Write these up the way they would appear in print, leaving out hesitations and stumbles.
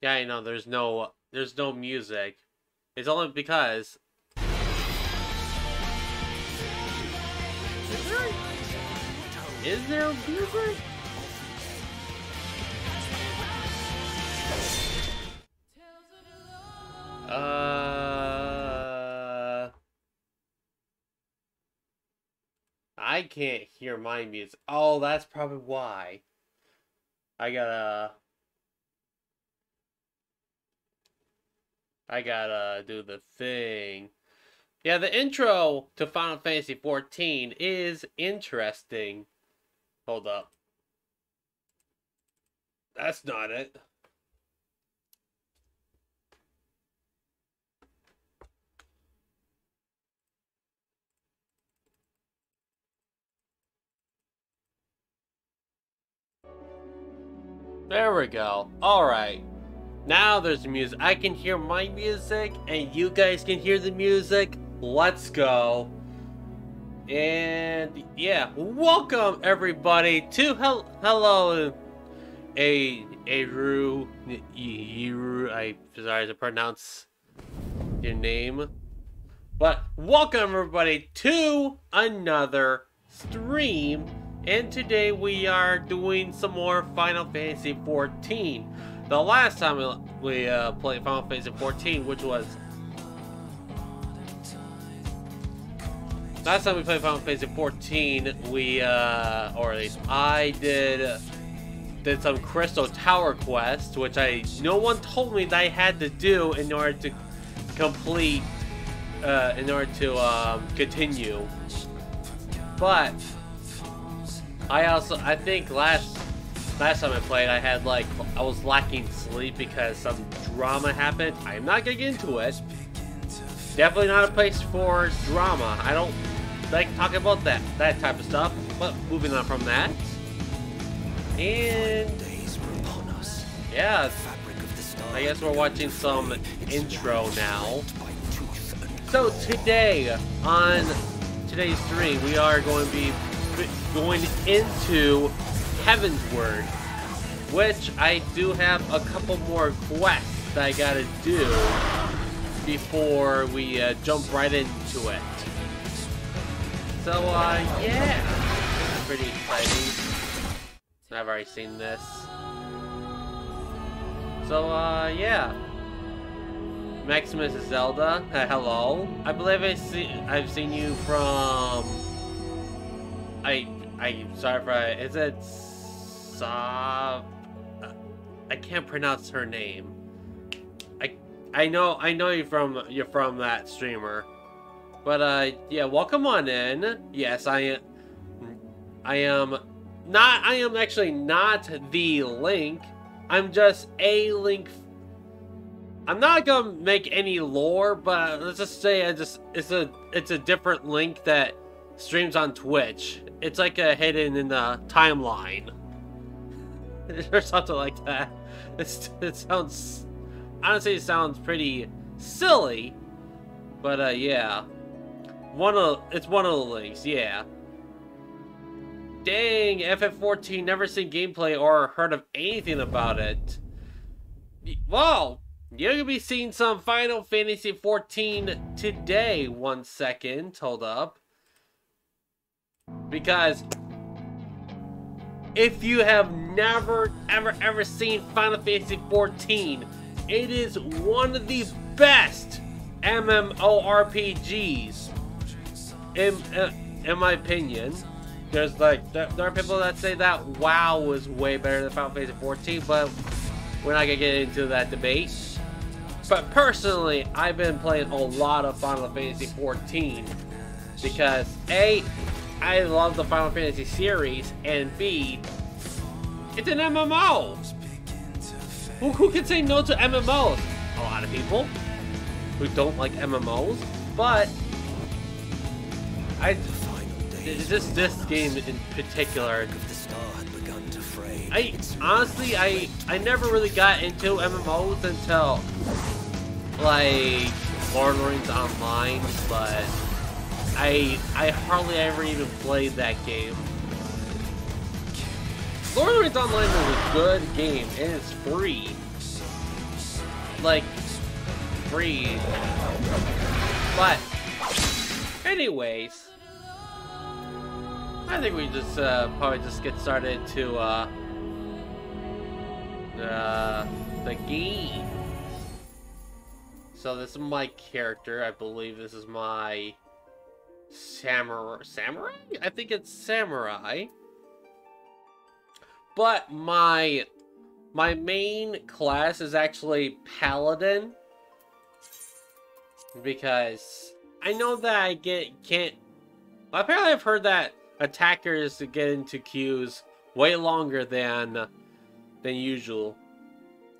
Yeah, I know. There's no music. It's only because. Is there music? I can't hear my music. Oh, that's probably why. I gotta do the thing. Yeah, the intro to Final Fantasy XIV is interesting. Hold up. That's not it. There we go. Alright. Now there's music. I can hear my music, and you guys can hear the music. Let's go. And yeah, welcome everybody to hello, Eru. I'm sorry to pronounce your name, but welcome everybody to another stream. And today we are doing some more Final Fantasy XIV. The last time we played Final Fantasy XIV, which was... Last time we played Final Fantasy XIV, we, or at least I did some Crystal Tower quests, which no one told me that I had to do in order to complete, in order to, continue. But... I think last time I played, I was lacking sleep because some drama happened. I'm not gonna get into it. Definitely not a place for drama. I don't like talking about that type of stuff. But moving on from that, and yeah, I guess we're watching some intro now. So today, on today's stream, we are going to be going into Heavensward, which I do have a couple more quests that I gotta do before we jump right into it. So yeah, pretty exciting. I've already seen this. So yeah, Maximus is Zelda. Hello. I believe I've seen you from. I'm sorry for is it Saab? I can't pronounce her name. I know you're from that streamer. But yeah, welcome on in. Yes, I am actually not the Link. I'm just a Link. I'm not gonna make any lore, but let's just say it's a different Link that streams on Twitch. It's like a hidden in the timeline or something like that. It sounds, honestly, it sounds pretty silly, but yeah, it's one of the links. Yeah. Dang, FF14, never seen gameplay or heard of anything about it. Whoa, you're gonna be seeing some Final Fantasy XIV today. 1 second, hold up. Because if you have never ever seen Final Fantasy XIV, it is one of the best MMORPGs in my opinion. There's there are people that say that WoW is way better than Final Fantasy XIV, but we're not gonna get into that debate. But personally, I've been playing a lot of Final Fantasy XIV because A, I love the Final Fantasy series, and B, it's an MMO. Who can say no to MMOs? A lot of people who don't like MMOs, but this game in particular, I honestly never really got into MMOs until like Lord of the Rings Online, but I hardly ever even played that game. Lord of the Rings Online is a good game, and it's free. like, breathe. But, anyways, I think we just probably just get started to the game. So this is my character. I believe this is my samurai? I think it's samurai. But my main class is actually paladin, because I know that I can't. Apparently, I've heard that attackers get into queues way longer than usual.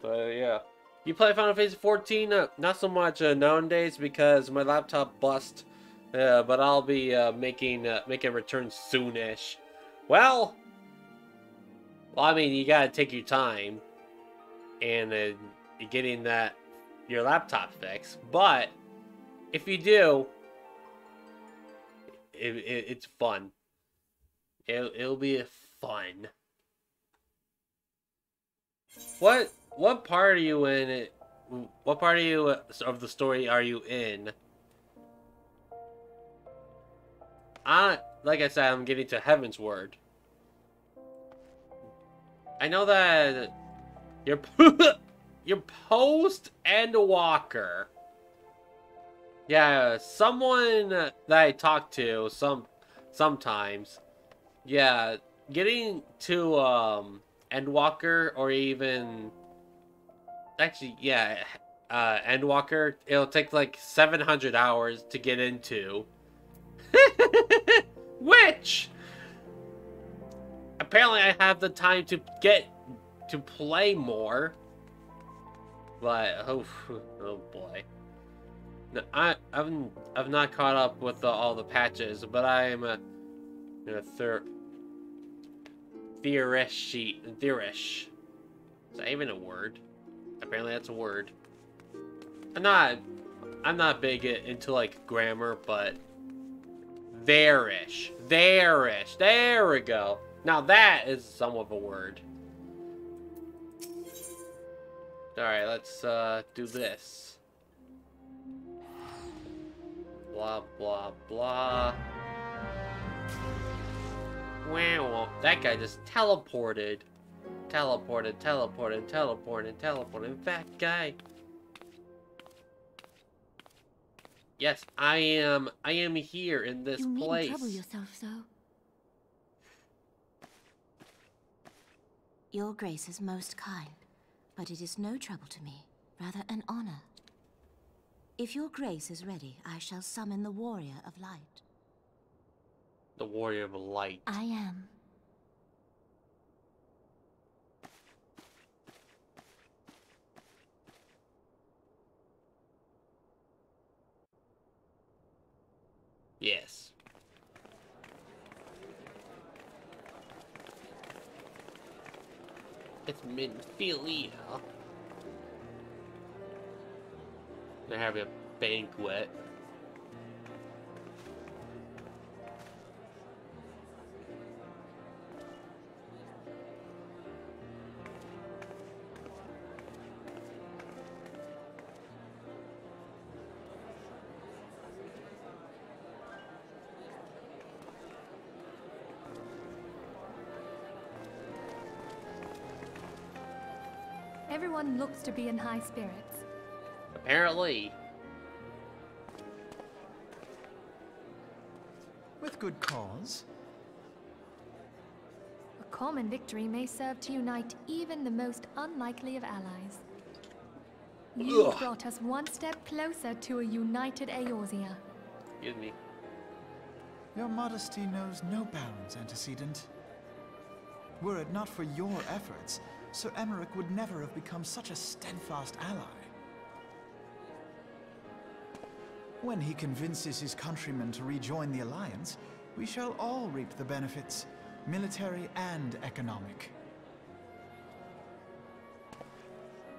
But yeah. You play Final Fantasy 14? Not so much nowadays because my laptop bust. But I'll be making a return soonish. Well, I mean, you gotta take your time and getting your laptop fixed. But if you do, it's fun. It'll be fun. What part are you in? What part of the story are you in? Like I said, I'm getting to Heavensward. I know that you're post Endwalker. Yeah, someone that I talk to sometimes. Yeah, getting to Endwalker, or even actually, yeah, Endwalker, it'll take like 700 hours to get into. Which apparently I have the time to get to play more. But oh boy. No, I've not caught up with all the patches, but I am a theorish. Is that even a word? Apparently that's a word. I'm not big into like grammar, but there-ish. There we go. Now that is somewhat of a word. Alright, let's do this. Blah, blah, blah. Wow, that guy just teleported. Teleported. That guy. Yes, I am here in this place. You needn't trouble yourself so. Your grace is most kind, but it is no trouble to me, rather an honor. If your grace is ready, I shall summon the warrior of light. The warrior of light. I am. Yes. It's Minfilia. They're having a banquet. Everyone looks to be in high spirits. Apparently. With good cause. A common victory may serve to unite even the most unlikely of allies. You brought us one step closer to a united Eorzea. Excuse me. Your modesty knows no bounds, antecedent. Were it not for your efforts, Sir Emmerich would never have become such a steadfast ally. When he convinces his countrymen to rejoin the Alliance, we shall all reap the benefits, military and economic.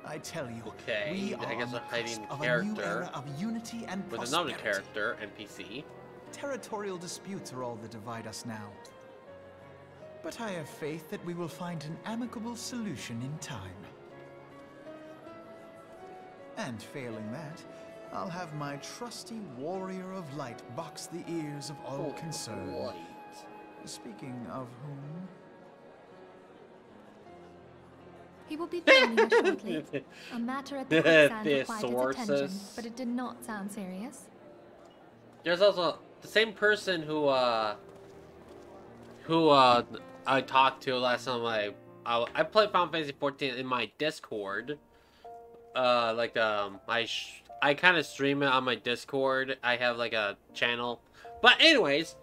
I tell you, okay, we I are guess on the I'm hiding cusp of a a new character era of unity and with prosperity. another character, NPC. Territorial disputes are all that divide us now. But I have faith that we will find an amicable solution in time. And failing that, I'll have my trusty warrior of light box the ears of all concerned. Light. Speaking of whom... He will be joining us shortly. A matter at the quicksand required his attention, Thesaurus. but it did not sound serious. There's also the same person who I talked to last time I played Final Fantasy 14 in my Discord. I kind of stream it on my Discord. I have like a channel. But anyways,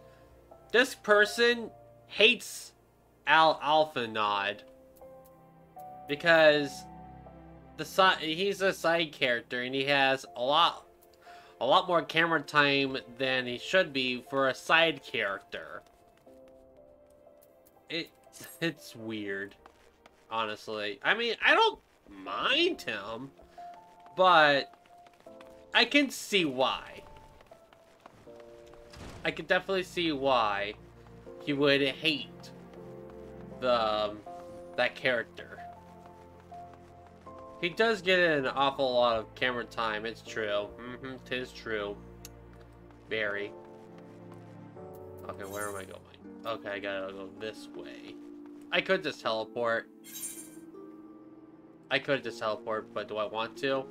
this person hates Alphanod because he's a side character and he has a lot more camera time than he should be for a side character. It's weird, honestly. I mean, I don't mind him, but I can see why. I can definitely see why he would hate that character. He does get an awful lot of camera time, it's true. Tis true. Very. Okay, where am I going? Okay, I gotta go this way. I could just teleport. But do I want to?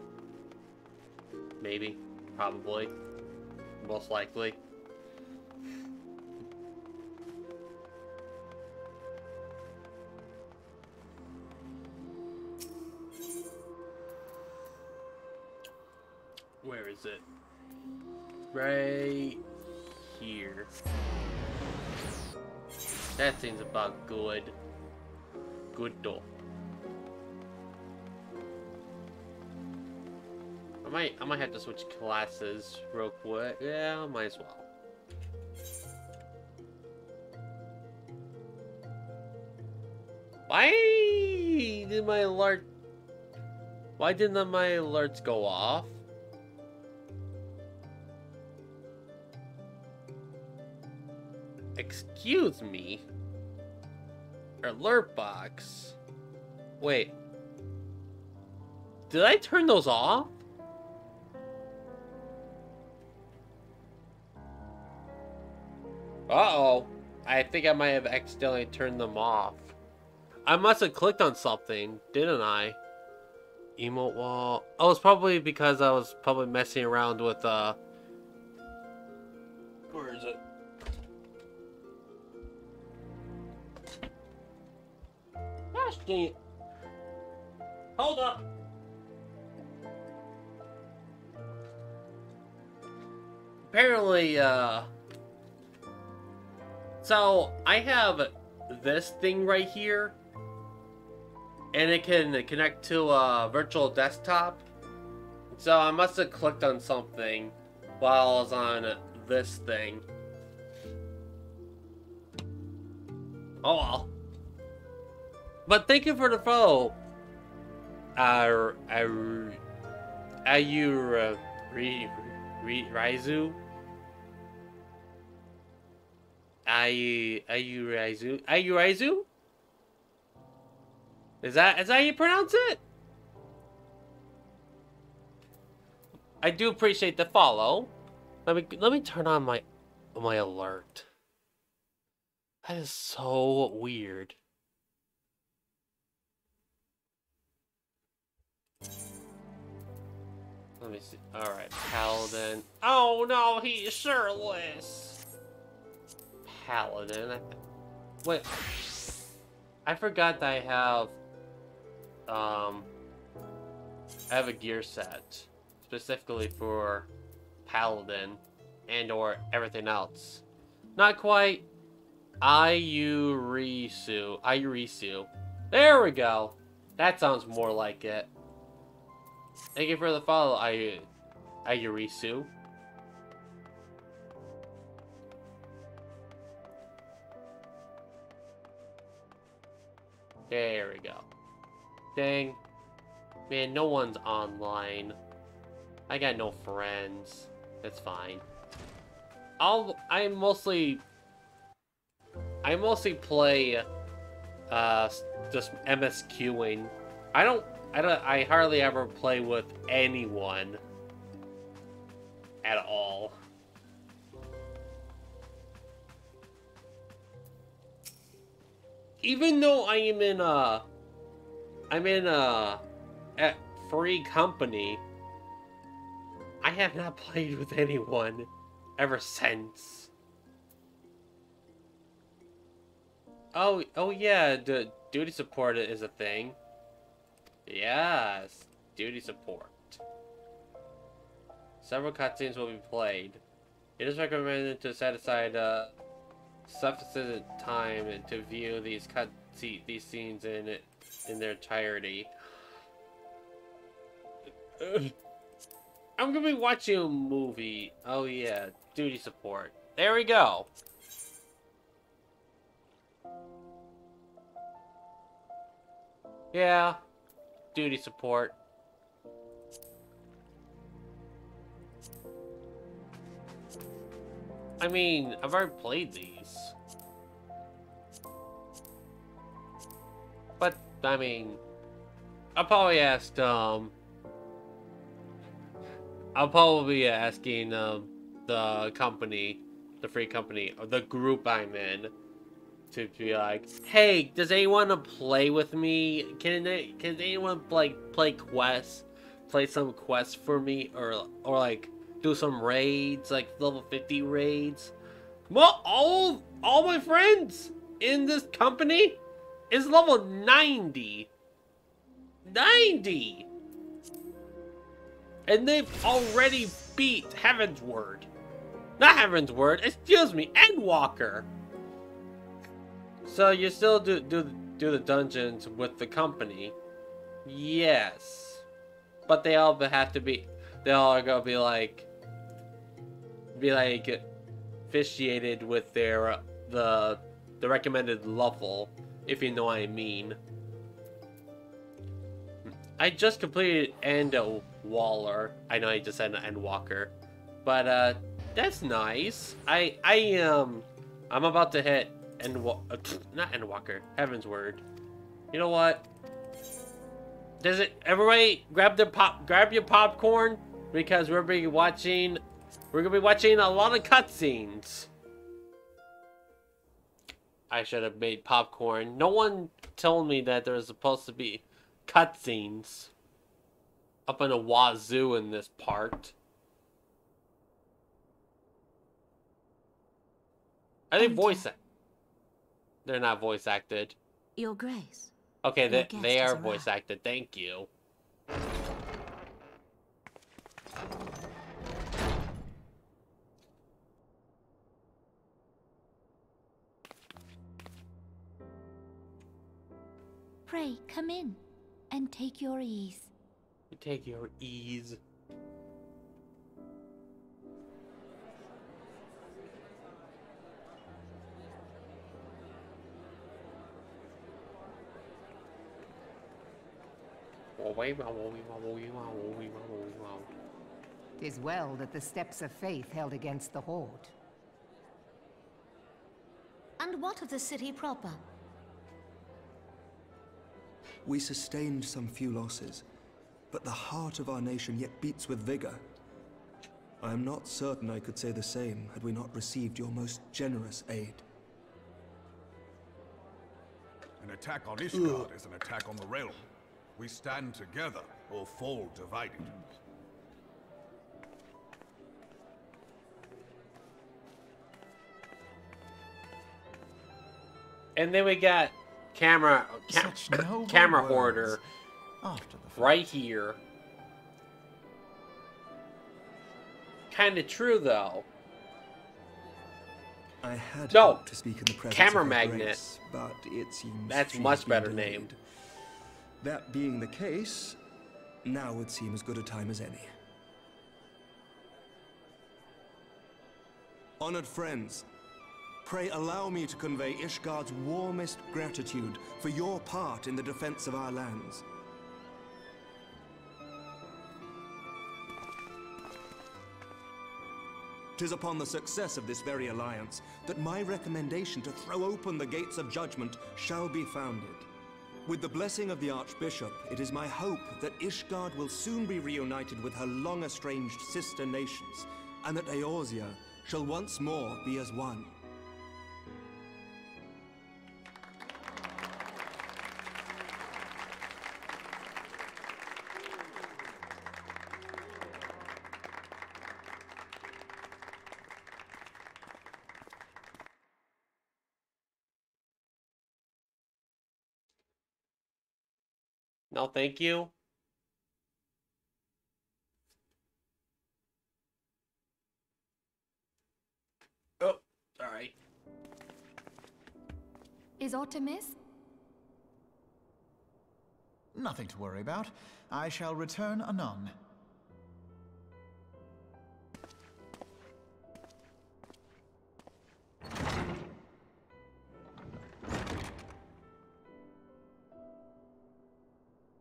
Maybe. Probably. Most likely. Where is it? Right here. That seems about good. Good though. I might have to switch classes real quick. Yeah, might as well. Why didn't my alerts go off? Excuse me? Alert box? Wait. Did I turn those off? Uh-oh. I think I might have accidentally turned them off. I must have clicked on something, didn't I? Emote wall. Oh, it's probably because I was probably messing around with, Where is it? Gosh dang it. Hold up. Apparently, so I have this thing right here, and it can connect to a virtual desktop. So I must have clicked on something while I was on this thing. Oh well. But thank you for the follow. Raizu? Raizu? Is that how you pronounce it? I do appreciate the follow. Let me turn on my alert. That is so weird. Let me see. Alright, Paladin. Oh no, he's shirtless. Paladin. Wait. I forgot that I have a gear set specifically for Paladin and or everything else. Not quite. Ayurisu. There we go. That sounds more like it. Thank you for the follow, Ayurisu. There we go. Dang. Man, no one's online. I got no friends. It's fine. I mostly play just MSQing. I don't I hardly ever play with anyone at all. Even though I'm in a free company, I have not played with anyone ever since. Oh yeah, the duty support is a thing. Yes, duty support. Several cutscenes will be played. It is recommended to set aside sufficient time to view these scenes in their entirety. I'm gonna be watching a movie. Oh yeah, duty support. There we go. Yeah, duty support. I mean, I've already played these. But, I mean, I'll probably be asking, the company, the free company, or the group I'm in, to be like, hey, does anyone want to play with me? Can anyone, like, play quests? Play some quests for me? Or like, do some raids, like level 50 raids? Well, all my friends in this company is level 90. 90! And they've already beat Heavensward. Not Heavensward, excuse me, Endwalker. So you still do the dungeons with the company. Yes. But they all have to be, they all are gonna be like officiated with their the recommended level, if you know what I mean. I just completed Endwaller. I know I just said Endwalker, but that's nice. I'm about to hit not Endwalker, Heavensward. You know what? Does it? Everybody grab your popcorn, because we're gonna be watching a lot of cutscenes. I should have made popcorn. No one told me that there was supposed to be cutscenes up in a wazoo in this part. Are they voice acted? They're not voice acted. Your Grace. Okay, Your guest they are has voice arrived. acted. Thank you. Pray, come in and take your ease. Take your ease. Tis well that the steps of faith held against the Horde. And what of the city proper? We sustained some few losses, but the heart of our nation yet beats with vigor. I am not certain I could say the same had we not received your most generous aid. An attack on Ishgard is an attack on the realm. We stand together or fall divided. And then we got camera hoarder After the fact. right here. Kind of true though. I had No, hoped to speak in the presence Camera of her Magnet. Grace, but it seems That's she much has been better delayed. name. That being the case, now would seem as good a time as any. Honored friends, pray allow me to convey Ishgard's warmest gratitude for your part in the defense of our lands. Tis upon the success of this very alliance that my recommendation to throw open the gates of judgment shall be founded. With the blessing of the Archbishop, it is my hope that Ishgard will soon be reunited with her long-estranged sister nations, and that Eorzea shall once more be as one. No, thank you. Oh, sorry. Is aught amiss? Nothing to worry about. I shall return anon.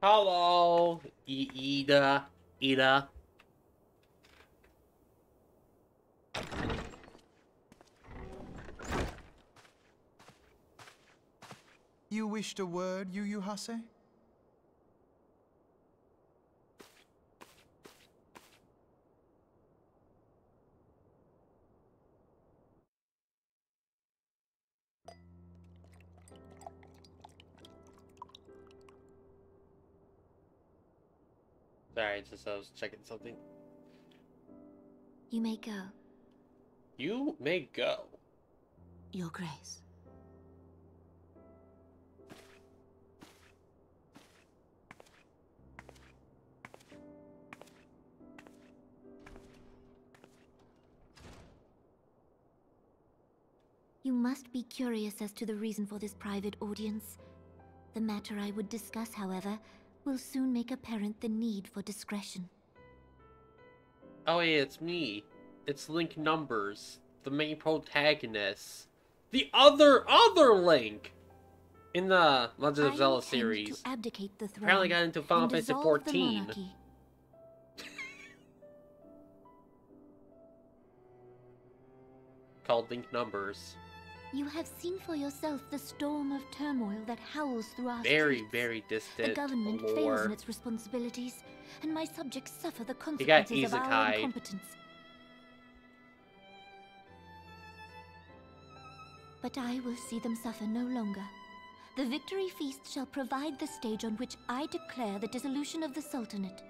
Hello, Ida. You wished a word, Yu Hase? Sorry, I was checking something. You may go, You may go. Your Grace. You must be curious as to the reason for this private audience. The matter I would discuss, however, will soon make apparent the need for discretion. Oh yeah, it's me. It's Link Numbers, the main protagonist. The other Link! In the Legend of Zelda series. To abdicate the throne Apparently got into Final and Fantasy dissolve the 14. monarchy. Called Link Numbers. You have seen for yourself the storm of turmoil that howls through our Very, streets. very distant The government fails lore. in its responsibilities, and my subjects suffer the He got consequences of our isekai'd. incompetence. But I will see them suffer no longer. The victory feast shall provide the stage on which I declare the dissolution of the Sultanate.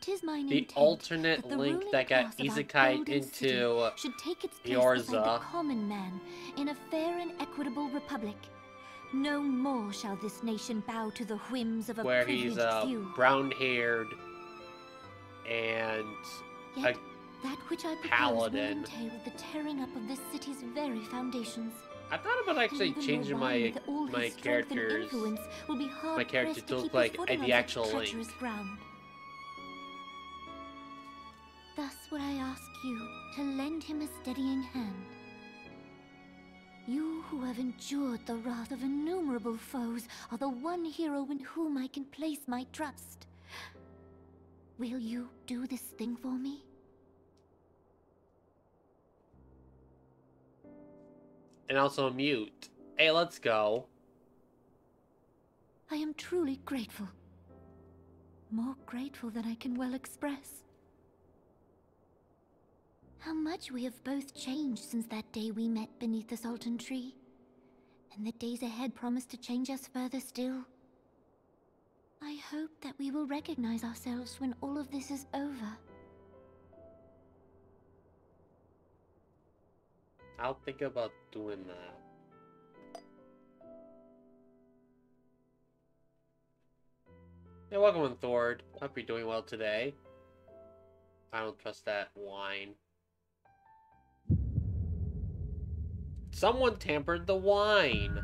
'Tis mine The intent alternate that the Link ruling that got class of our isekai'd golden city into should take its place beside the Eorzea. common man in a fair and equitable republic. No more shall this nation bow to the whims of a Where he's privileged few. brown-haired and Yet, that which I propose paladin. will entail the tearing up of this city's very foundations. I thought about actually Even changing your my wine with all my his strength and characters. influence will be hard my character pressed to look keep like a footing the on actual such Link. treacherous ground. Thus would I ask you to lend him a steadying hand. You who have endured the wrath of innumerable foes are the one hero in whom I can place my trust. Will you do this thing for me? And also mute. Hey, let's go. I am truly grateful. More grateful than I can well express. How much we have both changed since that day we met beneath the Sultan tree. And the days ahead promise to change us further still. I hope that we will recognize ourselves when all of this is over. I'll think about doing that. Hey, welcome, Thord. Hope you're doing well today. I don't trust that wine. Someone tampered the wine.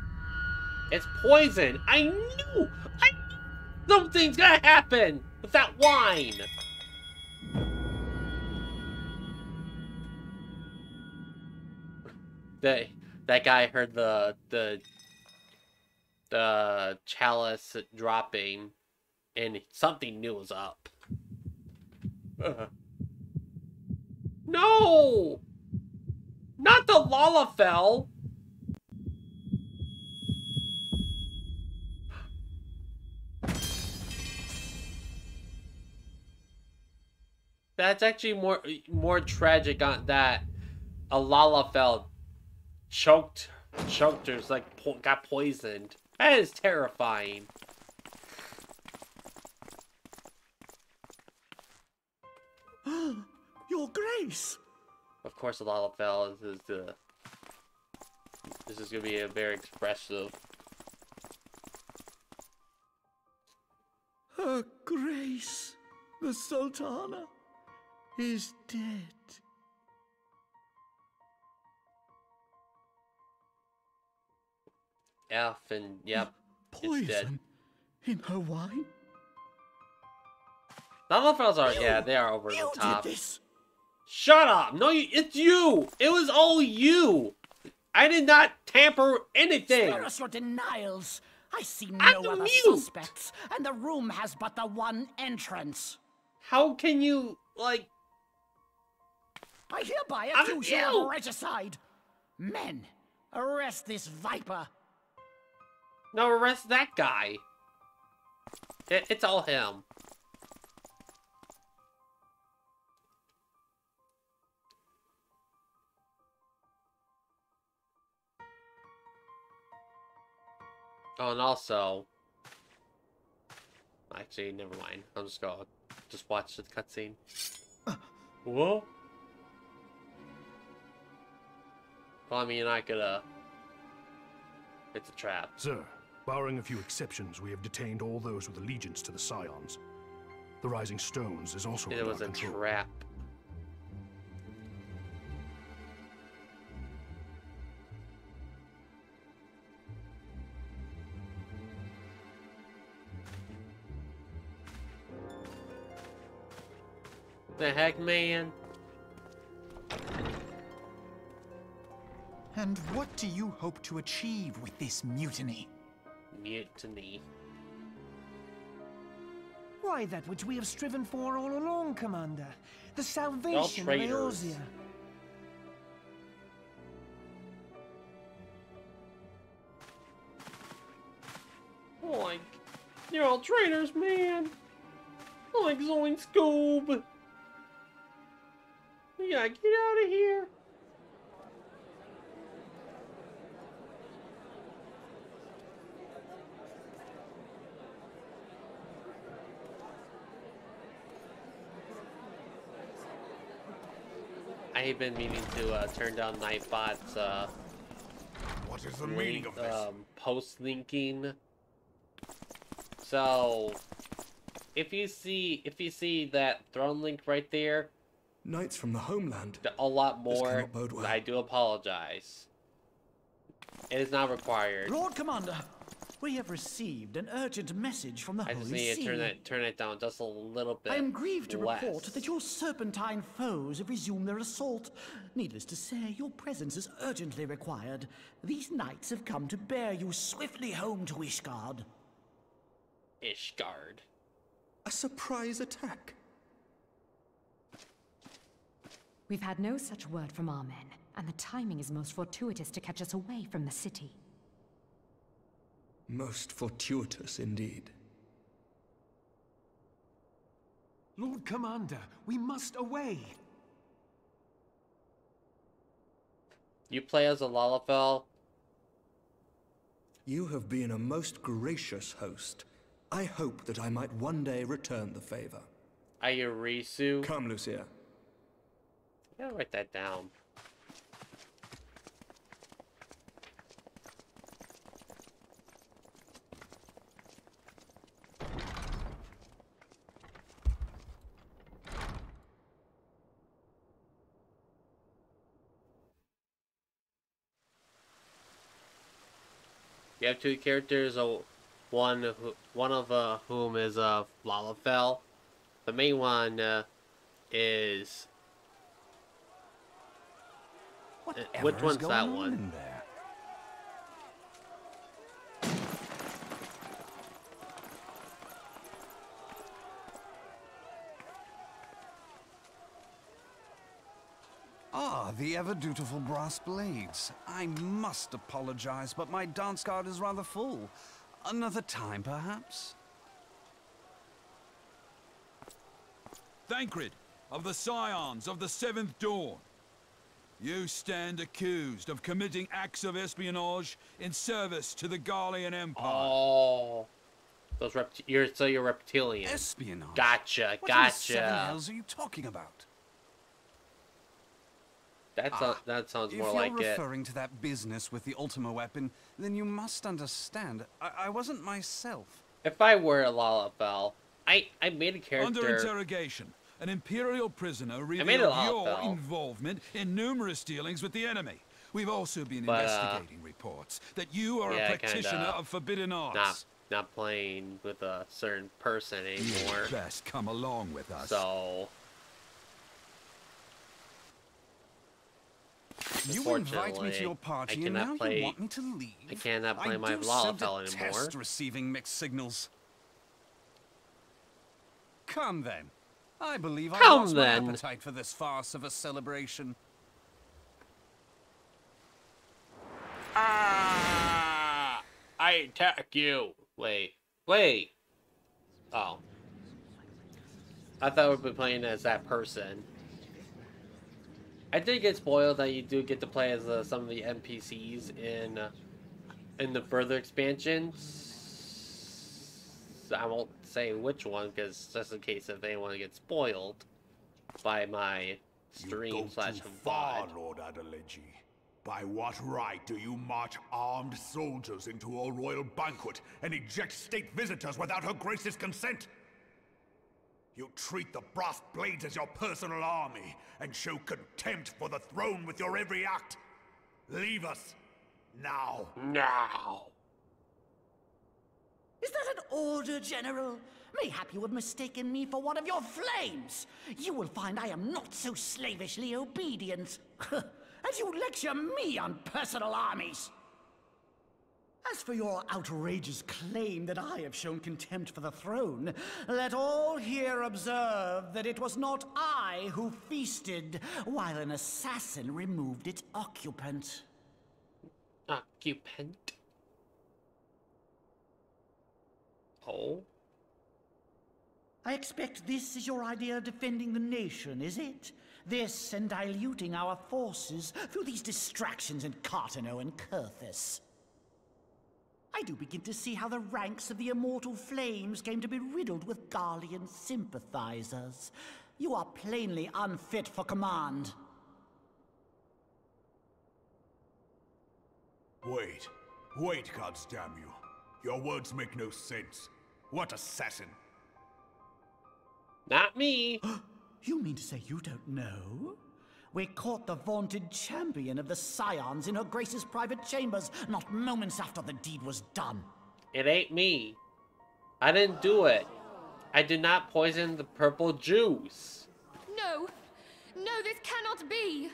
It's poison. I knew something's gonna happen with that wine. That guy heard the chalice dropping, and something new was up. No! Not the Lalafell! That's actually more tragic on that Lalafell choked her, like got poisoned. That is terrifying. Your Grace! Of course, Lalafell is the. This is gonna be a very expressive. Her Grace, the Sultana, is dead. F and yep, it's dead. Poison in her wine? Lalafells are they are over the top. Did this. Shut up! No, it's you. It was all you. I did not tamper anything. Spare us your denials. I see I'm no other mute. suspects, and the room has but the one entrance. How can you like? I hereby accuse you of regicide. Men, arrest this viper. No, arrest that guy. It's all him. Oh, and also... Actually, never mind. I'm just gonna watch the cutscene. Whoa? Well, I mean, you're not gonna... It's a trap. Sir, barring a few exceptions, we have detained all those with allegiance to the Scions. The Rising Stones is also It was a trap. The heck, man? And what do you hope to achieve with this mutiny? Mutiny. Why, that which we have striven for all along, Commander. The salvation of traitors. Eorzea. Like, you're all traitors, man. Like Zoin Scoob. We gotta get out of here. I've been meaning to turn down Nightbot's What is the meaning of this? post linking. So if you see that throne link right there, Knights from the homeland. a lot This more. cannot bode well. I do apologize. It is not required. Lord Commander, we have received an urgent message from the I just Holy need See. to turn it down just a little bit. I am grieved to less. report that your serpentine foes have resumed their assault. Needless to say, your presence is urgently required. These knights have come to bear you swiftly home to Ishgard. Ishgard. A surprise attack. We've had no such word from our men, and the timing is most fortuitous to catch us away from the city. Most fortuitous indeed. Lord Commander, we must away. You play as a Lalafell. You have been a most gracious host. I hope that I might one day return the favor. Ayurisu. Come, Lucia. I gotta write that down. You have two characters, one of whom is Lalafell. The main one is which one's that one? Ah, the ever-dutiful brass blades. I must apologize, but my dance card is rather full. Another time, perhaps? Thancred, of the Scions of the Seventh Dawn. You stand accused of committing acts of espionage in service to the Garlean Empire. Oh, those you're reptilian. Espionage? Gotcha, What in the gotcha. seven hells are you talking about? That sounds more like it. If you're referring to that business with the Ultima weapon, then you must understand, I wasn't myself. If I were a Lalafell, I made a character... Under interrogation, an Imperial prisoner revealed your involvement in numerous dealings with the enemy. We've also been investigating reports that you are a practitioner of forbidden arts. Not playing with a certain person anymore. You best come along with us. So... You invite me to your party and now you want me to leave? I cannot play my Lalafell anymore. I detest receiving mixed signals. Come then. I believe I lost my appetite for this farce of a celebration. I attack you. Wait. Oh. I thought we'd be playing as that person. I did get spoiled that you do get to play as some of the NPCs in the further expansions. I won't say which one, because just in case if anyone gets spoiled by my stream / VOD. Lord Adeleji. By what right do you march armed soldiers into a royal banquet and eject state visitors without Her Grace's consent? You treat the brass blades as your personal army and show contempt for the throne with your every act. Leave us. Now. Now. Is that an order, General? Mayhap you have mistaken me for one of your flames. You will find I am not so slavishly obedient. As you lecture me on personal armies. As for your outrageous claim that I have shown contempt for the throne, let all here observe that it was not I who feasted while an assassin removed its occupant. Occupant? Oh? I expect this is your idea of defending the nation, is it? This and diluting our forces through these distractions in Cartano and Kurthis. I do begin to see how the ranks of the Immortal Flames came to be riddled with Garlean sympathizers. You are plainly unfit for command. Wait, goddamn you. Your words make no sense. What assassin? Not me. You mean to say you don't know? We caught the vaunted champion of the Scions in Her Grace's private chambers, not moments after the deed was done. It ain't me. I didn't do it. I did not poison the purple juice. No! No, this cannot be!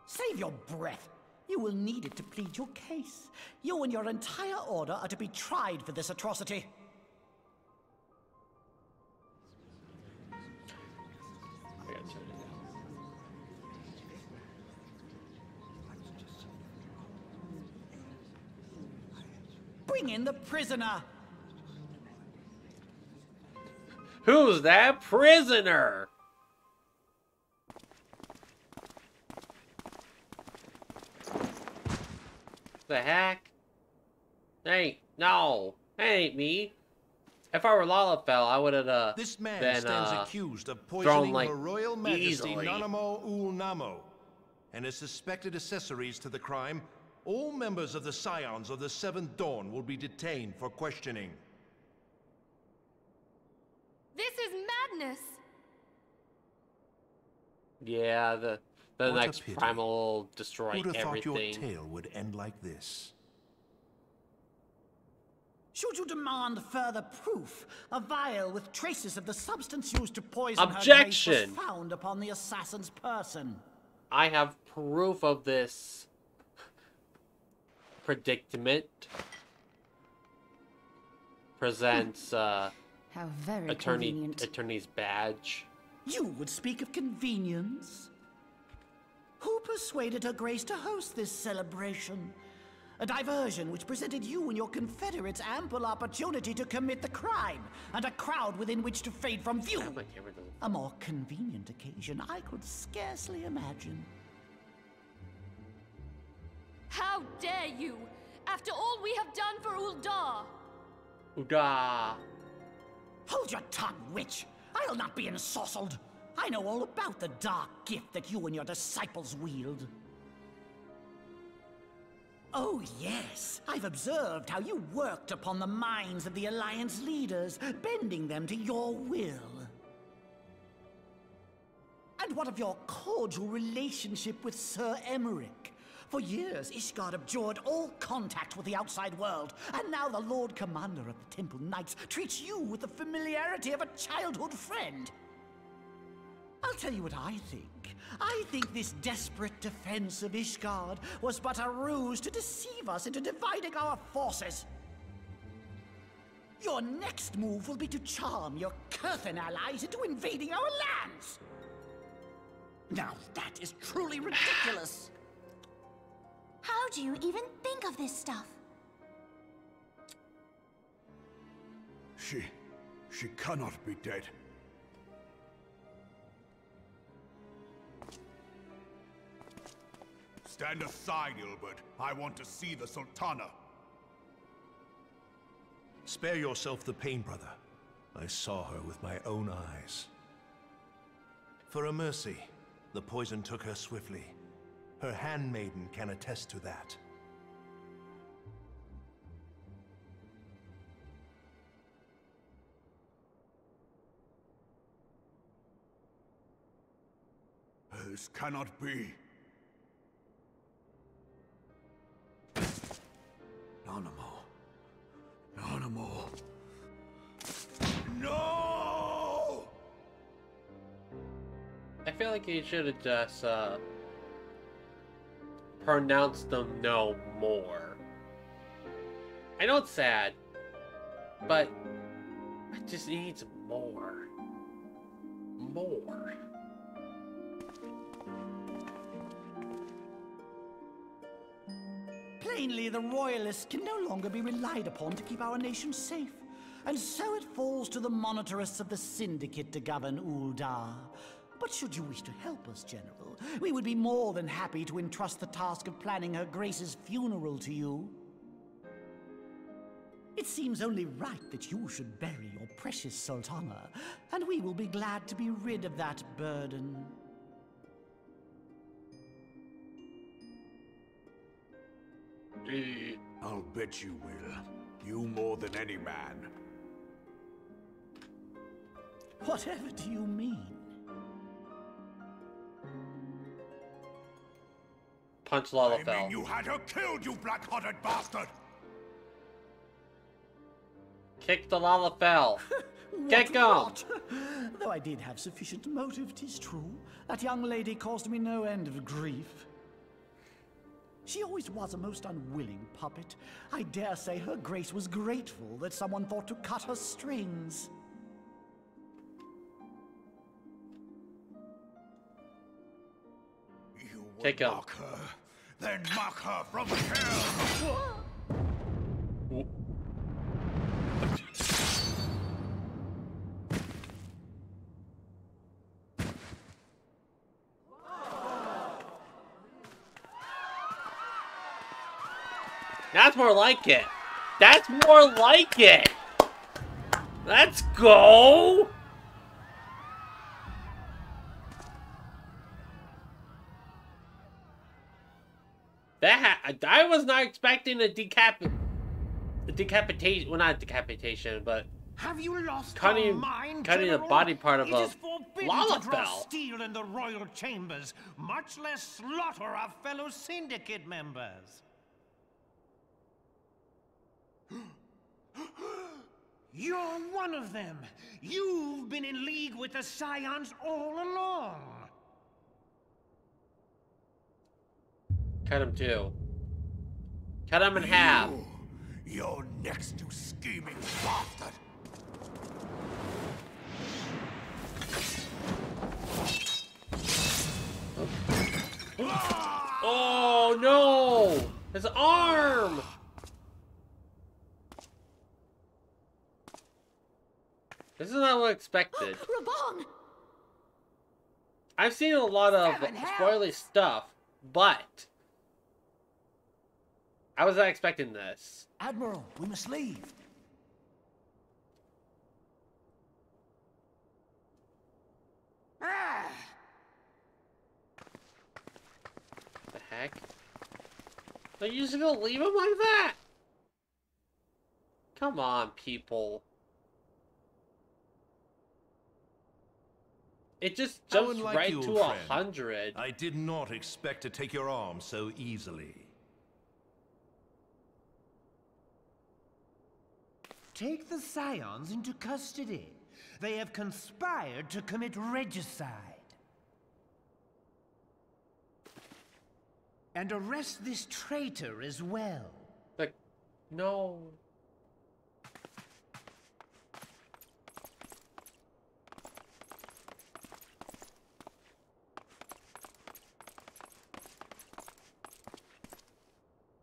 Save your breath. You will need it to plead your case. You and your entire order are to be tried for this atrocity. Bring in the prisoner! Who's that prisoner? The heck? Hey, no, that ain't me. If I were Lalafell, I would have This man been, stands accused of thrown, poisoning like, Her Royal Majesty easily. Nanamo Ul Namo, and as suspected accessories to the crime, all members of the Scions of the Seventh Dawn will be detained for questioning. This is madness! Yeah, the What next a pity. primal will destroy Who'd have everything. thought your tale would end like this? Should you demand further proof, a vial with traces of the substance used to poison Objection! Her Grace was found upon the assassin's person. I have proof of this predicament. Presents How very convenient. attorney's badge. You would speak of convenience? Who persuaded Her Grace to host this celebration? A diversion which presented you and your confederates ample opportunity to commit the crime, and a crowd within which to fade from view. A more convenient occasion I could scarcely imagine. How dare you! After all we have done for Uldar! Uldar. Hold your tongue, witch! I'll not be ensorcelled! I know all about the dark gift that you and your disciples wield. Oh yes, I've observed how you worked upon the minds of the Alliance leaders, bending them to your will. And what of your cordial relationship with Sir Emmerich? For years, Ishgard abjured all contact with the outside world, and now the Lord Commander of the Temple Knights treats you with the familiarity of a childhood friend. I'll tell you what I think. I think this desperate defense of Ishgard was but a ruse to deceive us into dividing our forces. Your next move will be to charm your Kurthan allies into invading our lands. Now that is truly ridiculous. How do you even think of this stuff? She cannot be dead. Stand aside, Ilbert. I want to see the Sultana. Spare yourself the pain, brother. I saw her with my own eyes. For a mercy, the poison took her swiftly. Her handmaiden can attest to that. This cannot be. Animal. No! I feel like he should have just pronounced them no more. I know it's sad, but it just needs more. More. Plainly, the Royalists can no longer be relied upon to keep our nation safe. And so it falls to the monitorists of the Syndicate to govern Uldar. But should you wish to help us, General, we would be more than happy to entrust the task of planning Her Grace's funeral to you. It seems only right that you should bury your precious Sultana, and we will be glad to be rid of that burden. I'll bet you will. You more than any man. Whatever do you mean? Punch Lalafell. I mean you had her killed, you black-hearted bastard! Kick the Lalafell. Kick him! Though I did have sufficient motive, 'tis true. That young lady caused me no end of grief. She always was a most unwilling puppet. I dare say Her Grace was grateful that someone thought to cut her strings. You would mock her, then mock her from hell! That's more like it. That's more like it. Let's go. I was not expecting a decapitation. Well, not decapitation, but have you lost cutting your mind, the General? body part of it a is forbidden to draw Lalafell. steel in the royal chambers, much less slaughter our fellow syndicate members. You're one of them. You've been in league with the Scions all along. Cut him too. Cut him in half. You're next, you scheming bastard. Oh no! His arm! This is not what I expected. Raban! I've seen a lot of spoilery stuff, but I was not expecting this. Admiral, we must leave. The heck? Are you just gonna leave him like that? Come on, people. It just jumps right to 100. I did not expect to take your arm so easily. Take the Scions into custody. They have conspired to commit regicide. And arrest this traitor as well. Like, no.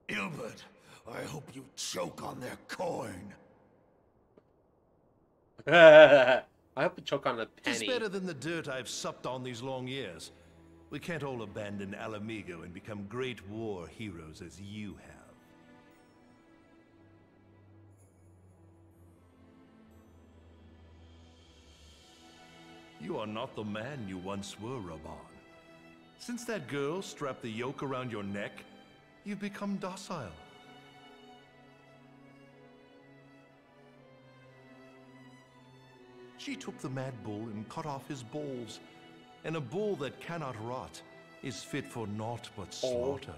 Ilbert, I hope you choke on their coin. I hope you choke on a penny. It's better than the dirt I've supped on these long years. We can't all abandon Alamigo and become great war heroes as you have. You are not the man you once were, Raban. Since that girl strapped the yoke around your neck, you've become docile. She took the mad bull and cut off his balls. And a bull that cannot rot is fit for naught but slaughter.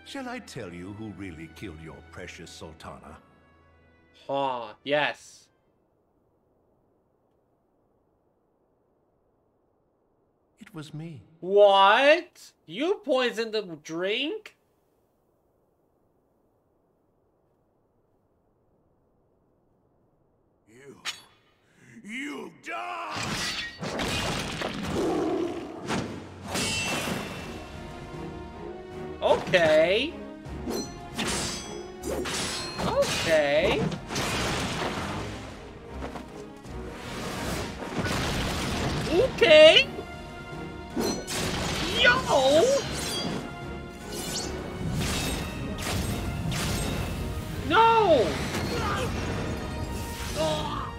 Shall I tell you who really killed your precious Sultana? Huh, yes. It was me. What? You poisoned the drink? You die! Okay. Okay. Okay. Yo! No! Oh.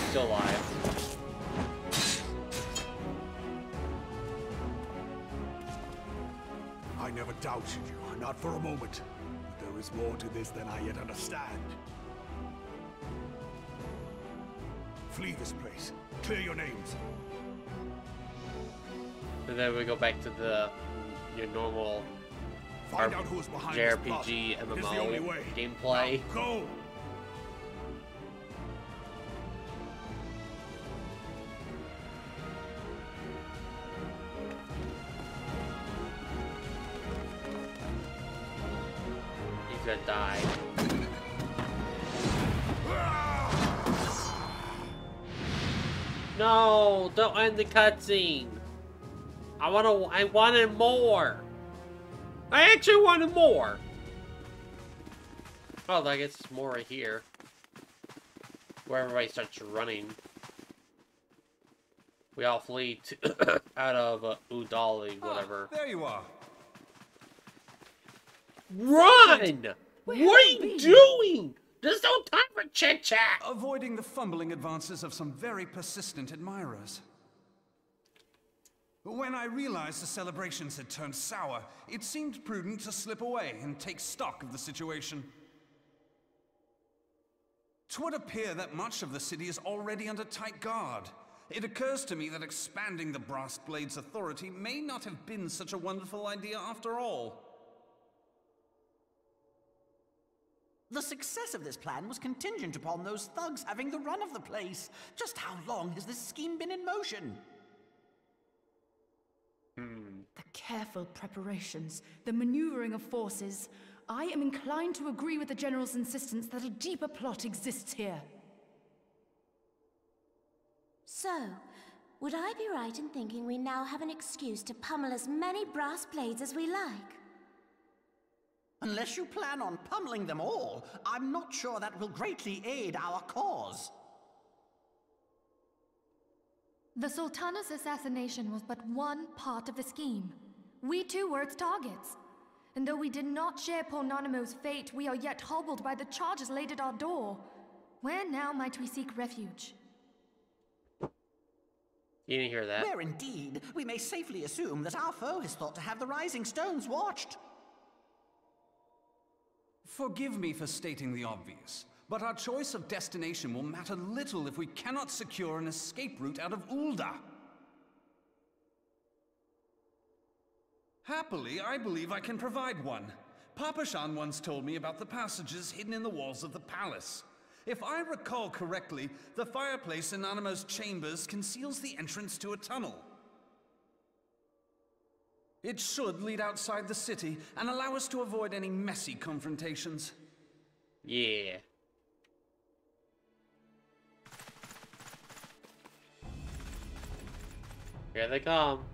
Still alive. I never doubted you, not for a moment. But there is more to this than I yet understand. Flee this place. Clear your names. And then we go back to your normal Find out who's behind JRPG MMO gameplay. Now go! He's gonna die. No, don't end the cutscene. I wanted more. I actually wanted more. Oh, I guess it's more right here. Where everybody starts running. We all flee to out of Udali, whatever. There you are. Run! What are you doing? There's no time for chit-chat! Avoiding the fumbling advances of some very persistent admirers. When I realized the celebrations had turned sour, it seemed prudent to slip away and take stock of the situation. 'Twould appear that much of the city is already under tight guard. It occurs to me that expanding the Brass Blade's authority may not have been such a wonderful idea after all. The success of this plan was contingent upon those thugs having the run of the place. Just how long has this scheme been in motion? The careful preparations, the maneuvering of forces. I am inclined to agree with the General's insistence that a deeper plot exists here. So, would I be right in thinking we now have an excuse to pummel as many brass blades as we like? Unless you plan on pummeling them all, I'm not sure that will greatly aid our cause. The Sultana's assassination was but one part of the scheme. We too were its targets. And though we did not share Pornonimo's fate, we are yet hobbled by the charges laid at our door. Where now might we seek refuge? You didn't hear that. Where indeed, we may safely assume that our foe is thought to have the Rising Stones watched. Forgive me for stating the obvious, but our choice of destination will matter little if we cannot secure an escape route out of Ul'dah. Happily, I believe I can provide one. Papashan once told me about the passages hidden in the walls of the palace. If I recall correctly, the fireplace in Animo's chambers conceals the entrance to a tunnel. It should lead outside the city and allow us to avoid any messy confrontations. Yeah. Here they come.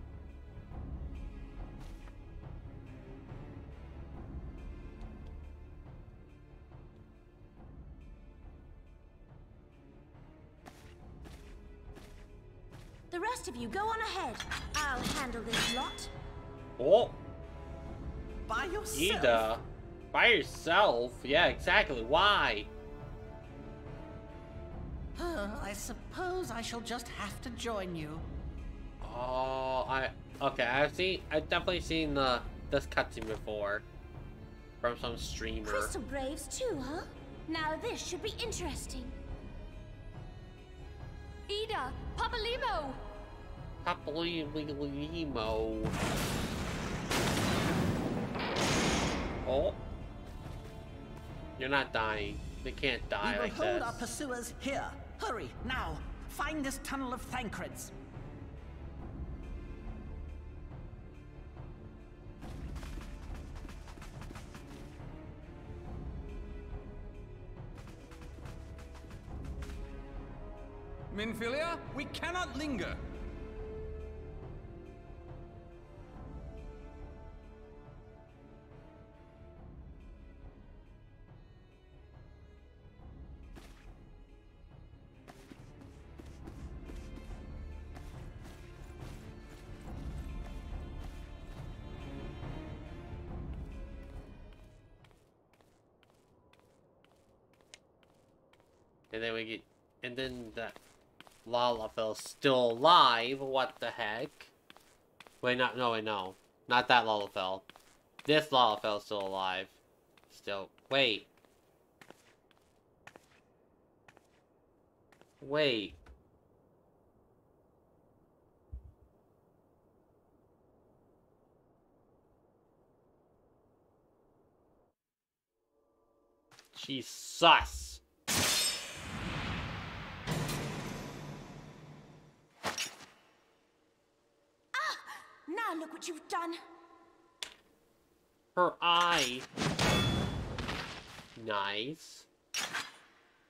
The rest of you go on ahead. I'll handle this lot. Oh. By yourself? Ida. By yourself? Yeah, exactly. Why? I suppose I shall just have to join you. Oh, okay. I've definitely seen this cutscene before from some streamer. Crystal Braves too, huh? Now this should be interesting. Ida, Papalimo. Papalimo. Oh. You're not dying. They can't die like this. We will hold this. our pursuers here. Hurry, now. Find this tunnel of Thancreds. Minfilia, we cannot linger. And then that Lalafell's still alive. What the heck? Wait, no. Not that Lalafell. This Lalafell's still alive. Still. Wait. She's sus. Now look what you've done. Her eye. Nice.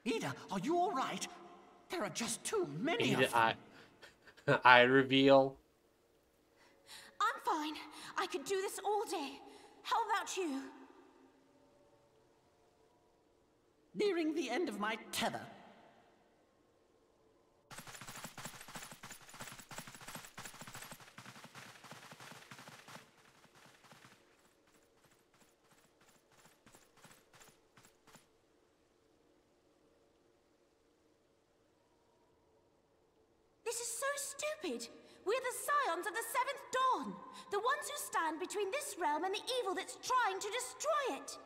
Ida, are you all right? There are just too many of them. Eye reveal. I'm fine. I could do this all day. How about you? Nearing the end of my tether. This is so stupid. We're the scions of the Seventh Dawn. The ones who stand between this realm and the evil that's trying to destroy it.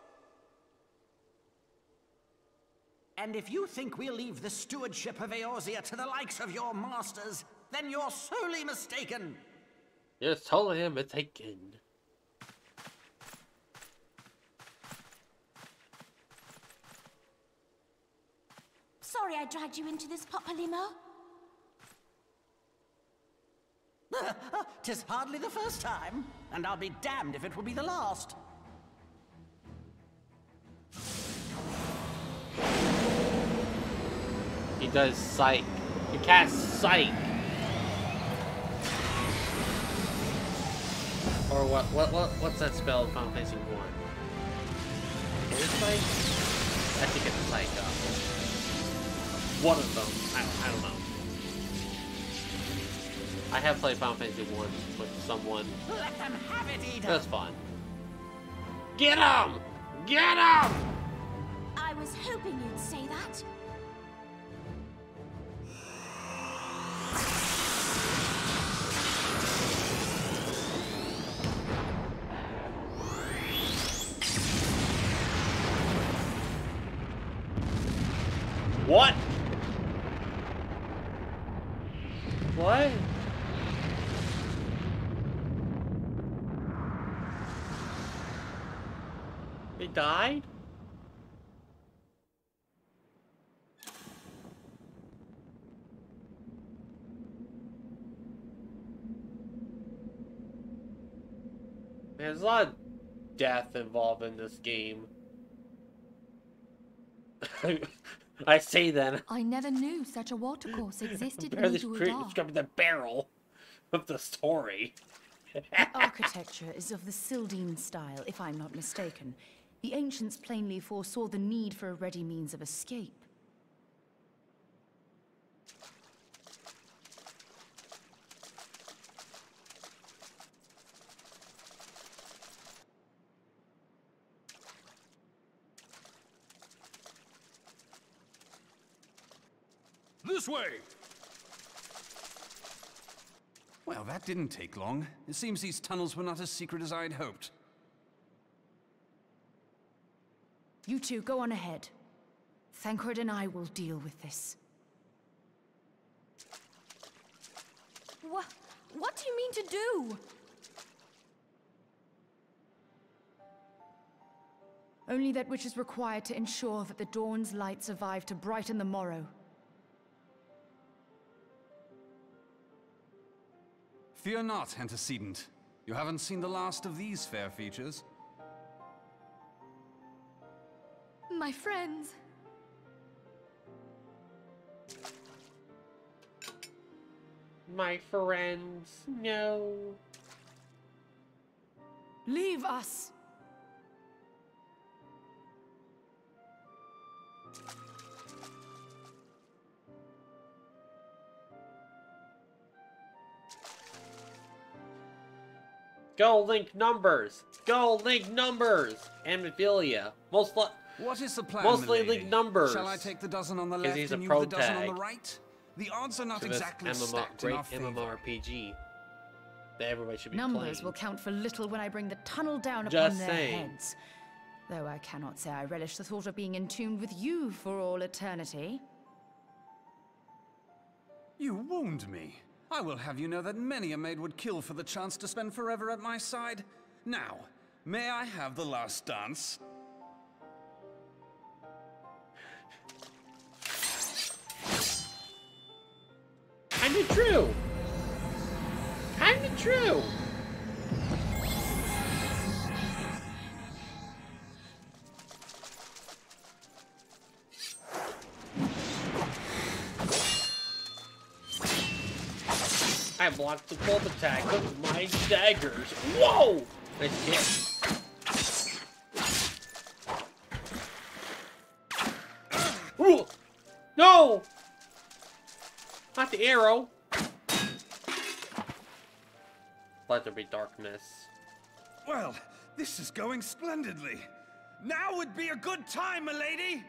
And if you think we'll leave the stewardship of Eorzea to the likes of your masters, then you're sorely mistaken. You're totally mistaken. Sorry I dragged you into this, Papalymo. 'Tis hardly the first time, and I'll be damned if it will be the last. He does Psych. He casts Psych. Or what's that spell in Final Fantasy 1? Is it Psych? I think it's Psych up. One of them. I don't know. I have played Final Fantasy 1 with someone. Let them have it, Eda. It was fun. Get him! Get him! I was hoping you'd say that. What? What? They died? There's a lot of death involved in this game. I say that. I never knew such a watercourse existed in This describing the barrel of the story. The architecture is of the Sildine style, if I'm not mistaken. The ancients plainly foresaw the need for a ready means of escape. This way! Well, that didn't take long. It seems these tunnels were not as secret as I'd hoped. You two, go on ahead. Thancred and I will deal with this. What do you mean to do? Only that which is required to ensure that the dawn's light survive to brighten the morrow. Fear not, antecedent. You haven't seen the last of these fair features. My friends. My friends, no. Leave us! Go link numbers! Go link numbers! Amphibia. What is the plan, mostly milady? link numbers. Shall I take the dozen on the left he's and a you pro the dozen tag on the right? The odds are not to exactly this stacked in great our favor. MMORPG that everybody should be Numbers playing. will count for little when I bring the tunnel down Just upon their saying. heads. Though I cannot say I relish the thought of being entombed with you for all eternity. You wound me. I will have you know that many a maid would kill for the chance to spend forever at my side. Now, may I have the last dance? Kinda true! Kinda true! I blocked the bolt attack with my daggers. Whoa! Nice hit. Ooh. No! Not the arrow. Let there be darkness. Well, this is going splendidly. Now would be a good time, milady!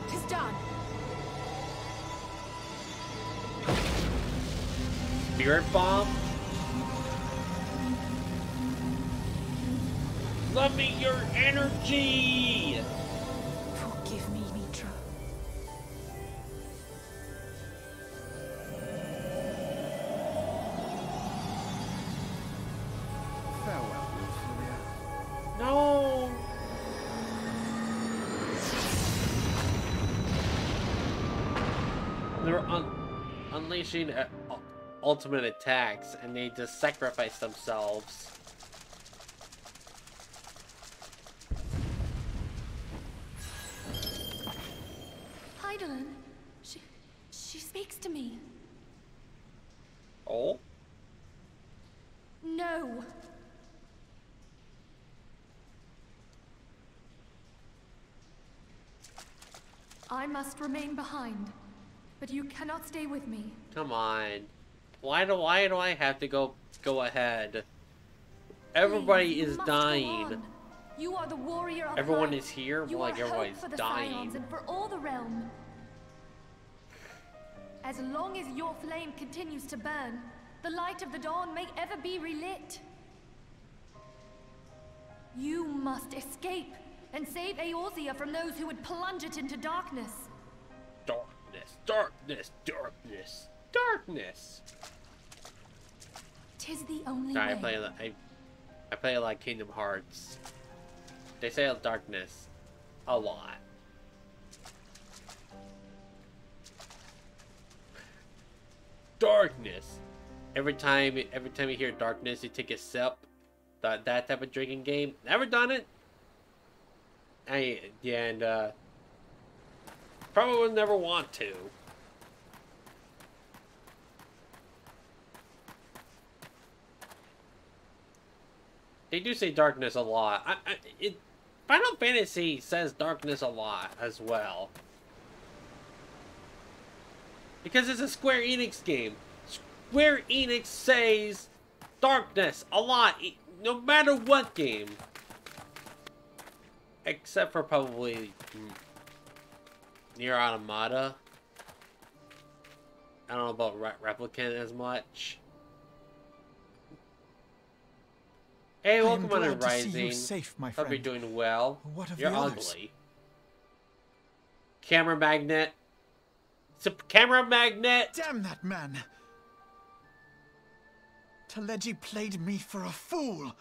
Tis done. Spirit bomb? Love me your energy! Forgive me, Mitra. Farewell, Ophelia. No! They're unleashing ultimate attacks, and they just sacrifice themselves. Heidelin, she speaks to me. Oh? No. I must remain behind, but you cannot stay with me. Come on. Why do I have to go ahead? Everybody Please, is you dying. You are the warrior of Everyone light. is here? You Like are hope everybody's for the dying. Scions and for all the realm. As long as your flame continues to burn, the light of the dawn may ever be relit. You must escape and save Eorzea from those who would plunge it into darkness. Darkness, darkness, darkness, darkness. 'Tis the only Sorry, way. I play a lot of Kingdom Hearts. They say darkness a lot. Darkness. Every time you hear darkness, you take a sip. That type of drinking game. Never done it. Probably would never want to. They do say darkness a lot. Final Fantasy says darkness a lot as well. Because it's a Square Enix game. Square Enix says darkness a lot, no matter what game. Except for probably Nier Automata. I don't know about Replicant as much. Hey, welcome on Rising. Hope you're doing well. You're ugly. Camera magnet. Camera magnet! Damn that man! Teleji played me for a fool.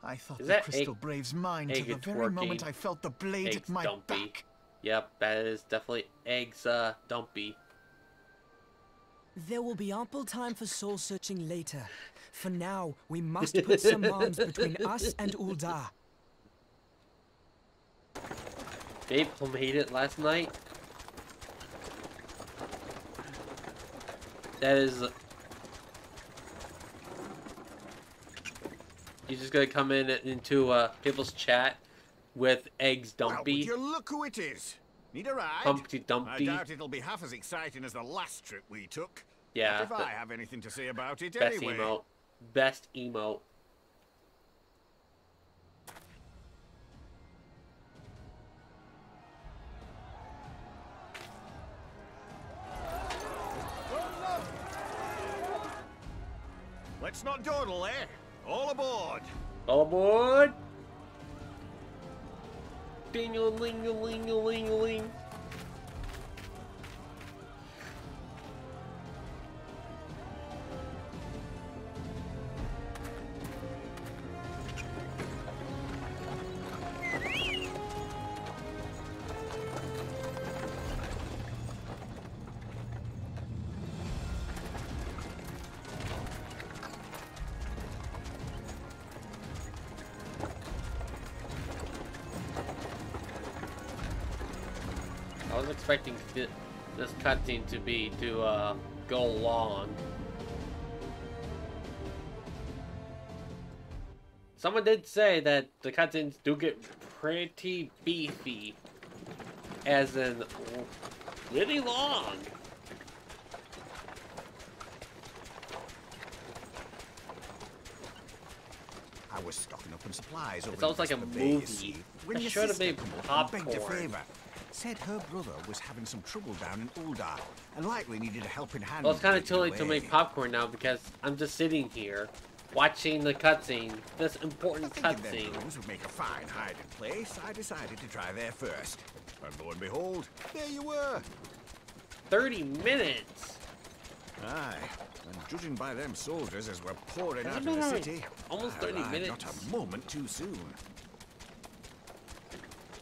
I thought the Crystal Brave's mine to the very moment I felt the blade at my back. Yep, that is definitely eggs dumpy. There will be ample time for soul searching later. For now, we must put some arms between us and Ul'dah. They made it last night. That is... You're just gonna come into people's chat with eggs dumpy. Well, would you look who it is? Need a ride? Humpty Dumpty. I doubt it'll be half as exciting as the last trip we took. Yeah. But if I have anything to say about it best anyway. Emote. Best emote. Let's not dawdle, eh? All aboard! All aboard! Ding-a-ling-a-ling-a-ling-a-ling. I was expecting this cutscene to go long. Someone did say that the cutscenes do get pretty beefy, as in really long. I was stocking up on supplies. It's almost like a movie. It should have been popcorn. Said her brother was having some trouble down in Ul'dah and likely needed a helping hand. Well, it's kind of too late to make popcorn now because I'm just sitting here watching the cutscene, this important cutscene. Would make a fine hiding place. I decided to try there first, and lo and behold, there you were. 30 minutes. Aye, and judging by them soldiers as we're pouring out of the city, almost 30 minutes. Not a moment too soon.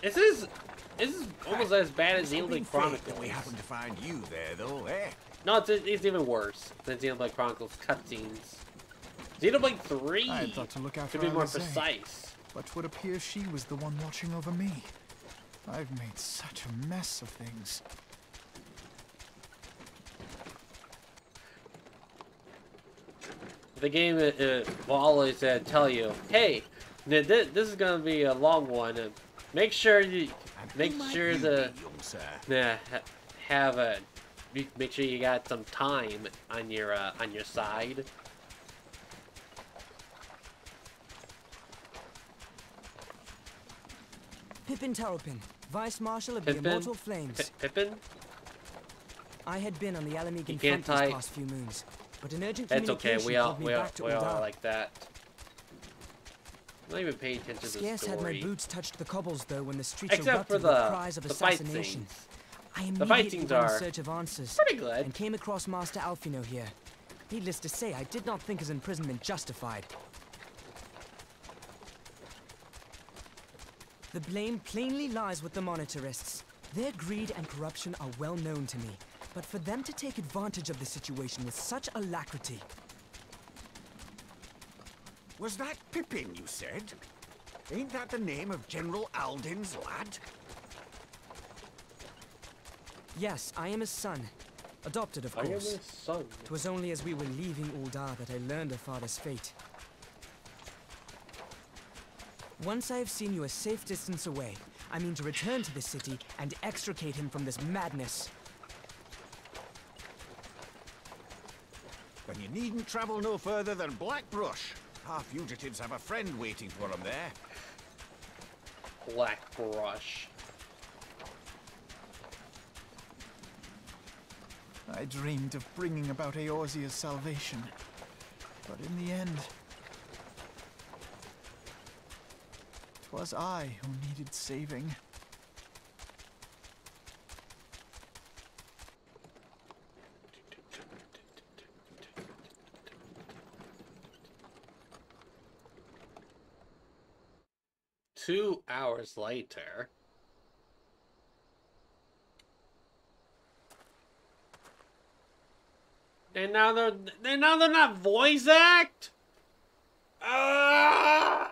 This is This is almost as bad as Xenoblade Chronicles. We happen to find you there, though, eh? No, it's even worse than Xenoblade Chronicles cutscenes. Xenoblade 3 I had thought to look after could be more Alisaie, precise. but it would appear she was the one watching over me. I've made such a mess of things. The game will always tell you, hey, this is gonna be a long one. Make sure to make sure you got some time on your side. Pippin Taropin, Vice Marshal of the Immortal Flames. Pippin? I had been on the Alamegan front these past few moons, but an urgent communication okay. We all Ul'dah. like that. I'm not even paying attention to the Scarce story. had my boots touched the cobbles though when the streets Except for erupted with cries of assassination. I immediately went in search of answers pretty good. and came across Master Alphino here. Needless to say, I did not think his imprisonment justified. The blame plainly lies with the Monitarists. Their greed and corruption are well known to me, but for them to take advantage of the situation with such alacrity... Was that Pippin, you said? Ain't that the name of General Alden's lad? Yes, I am his son. Adopted, of course. I am his son. 'Twas only as we were leaving Ul'dah that I learned of father's fate. Once I have seen you a safe distance away, I mean to return to the city and extricate him from this madness. Then you needn't travel no further than Blackbrush. Our fugitives have a friend waiting for them there. Blackbrush. I dreamed of bringing about Eorzea's salvation, but in the end, 'twas I who needed saving. Two hours later. And now they're not voice act. No.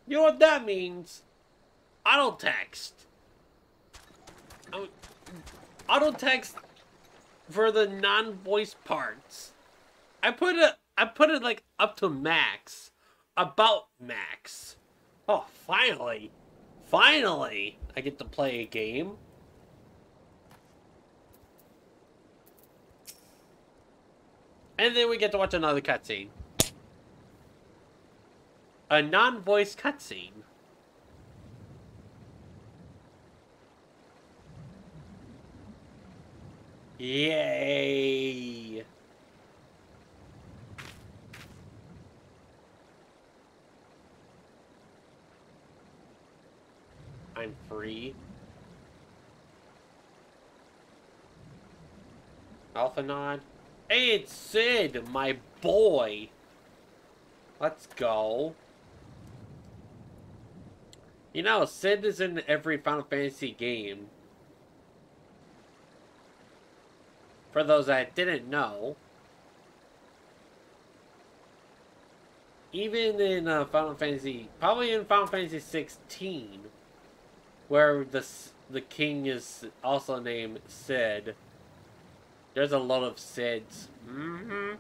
You know what that means? Auto text. Auto text for the non-voice parts. I put it like up to max, about max. Oh, finally. Finally, I get to play a game. And then we get to watch another cutscene. A non-voice cutscene. Yay! I'm free. Alphanod. Hey, it's Sid, my boy. Let's go. You know, Sid is in every Final Fantasy game. For those that didn't know. Even in Final Fantasy, probably in Final Fantasy 16, where the king is also named Sid. There's a lot of Sids. Mm-hmm.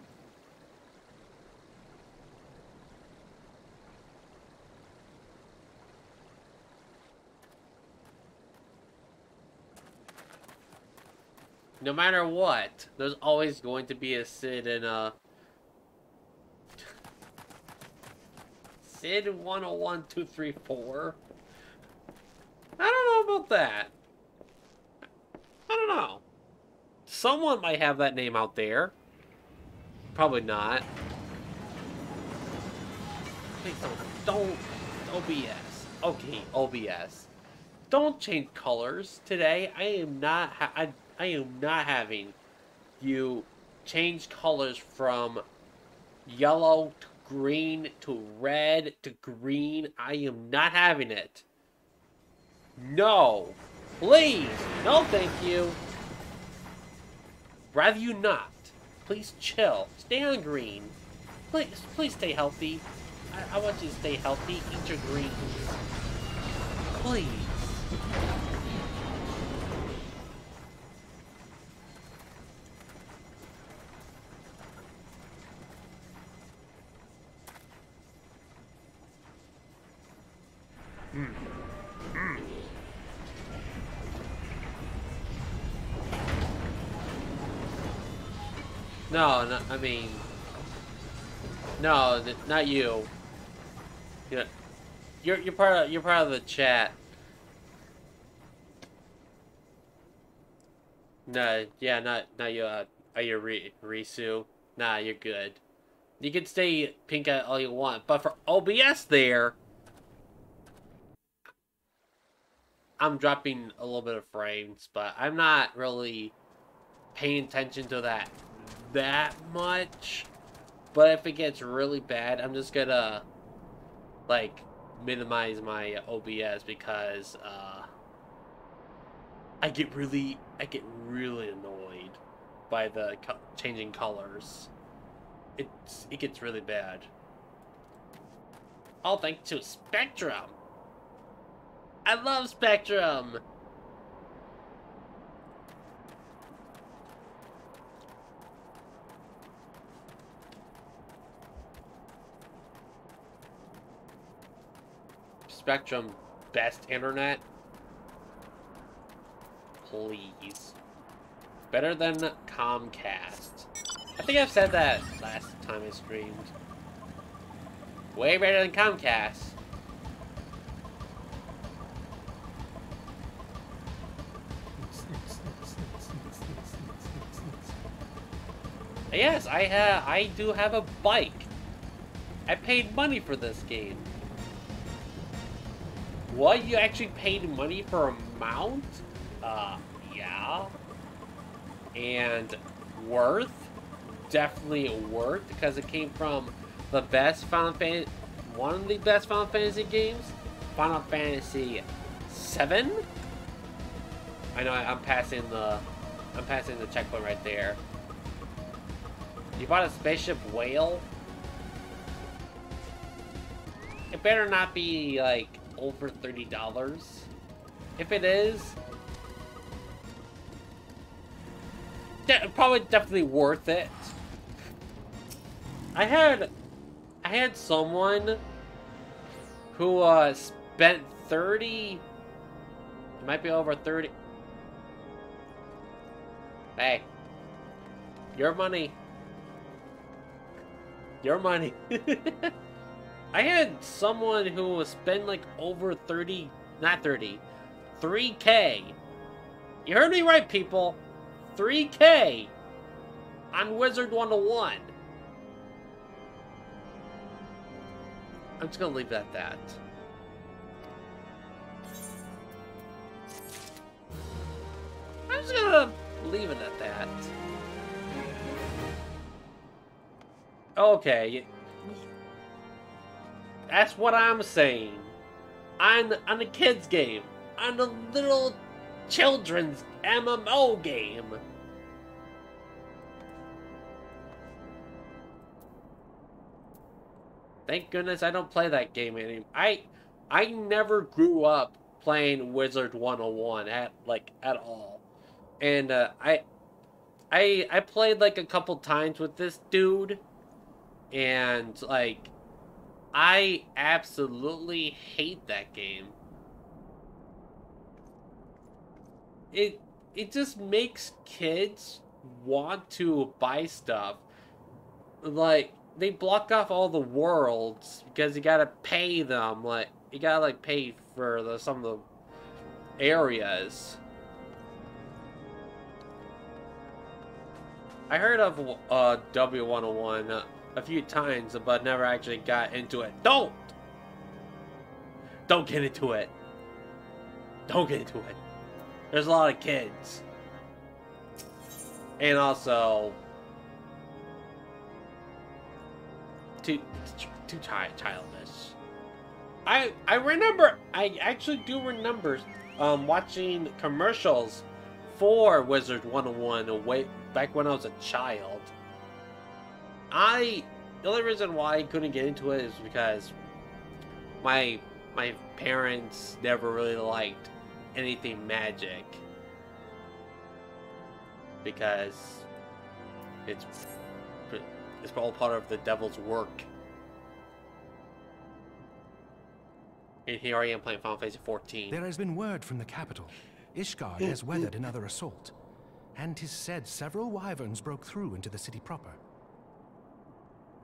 No matter what, there's always going to be a Sid in a... Sid 101, 2, 3, 4. I don't know about that. I don't know. Someone might have that name out there. Probably not. Please don't OBS. Okay, OBS. Don't change colors today. I am not having you change colors from yellow to green to red to green. I am not having it. No. Please. No, thank you. Rather you not. Please chill. Stay on green. Please stay healthy. I want you to stay healthy. Eat your greens. Please. No, I mean, no, not you. Yeah, you're part of the chat. No, yeah, not you. Are you Risu? Nah, you're good. You can stay pink out all you want, but for OBS there, I'm dropping a little bit of frames, but I'm not really paying attention to that much. But if it gets really bad, I'm just gonna like minimize my OBS because I get really annoyed by the changing colors. It gets really bad. All thanks to Spectrum. I love Spectrum. Spectrum, best internet? Please. Better than Comcast. I think I've said that last time I streamed. Way better than Comcast. Yes, I do have a bike. I paid money for this game. What? You actually paid money for a mount? Yeah. And worth? Definitely worth, because it came from the best Final Fantasy, one of the best Final Fantasy games, Final Fantasy 7. I know I'm passing the checkpoint right there. You bought a spaceship whale? It better not be like over $30. If it is, probably definitely worth it. I had someone who spent 30. It might be over 30. Hey, your money. Your money. I had someone who spent like over 30, not 30, 3K. You heard me right, people. 3K on Wizard 101. I'm just gonna leave it at that. I'm just gonna leave it at that. Okay. That's what I'm saying. On the kids game. On the little children's MMO game. Thank goodness I don't play that game anymore. I never grew up playing Wizard 101 at all. And I played like a couple times with this dude, and like I absolutely hate that game. It just makes kids want to buy stuff. Like, they block off all the worlds because you gotta pay them. Like, you gotta like pay for some of the areas. I heard of W101 a few times, but never actually got into it. Don't get into it. Don't get into it. There's a lot of kids. And also, too childish. I remember, I actually do remember watching commercials for Wizard 101 way back when I was a child. The only reason why I couldn't get into it is because my parents never really liked anything magic, because it's all part of the devil's work. And here I am playing Final Fantasy 14. There has been word from the capital. Ishgard has weathered another assault, and 'tis said several wyverns broke through into the city proper.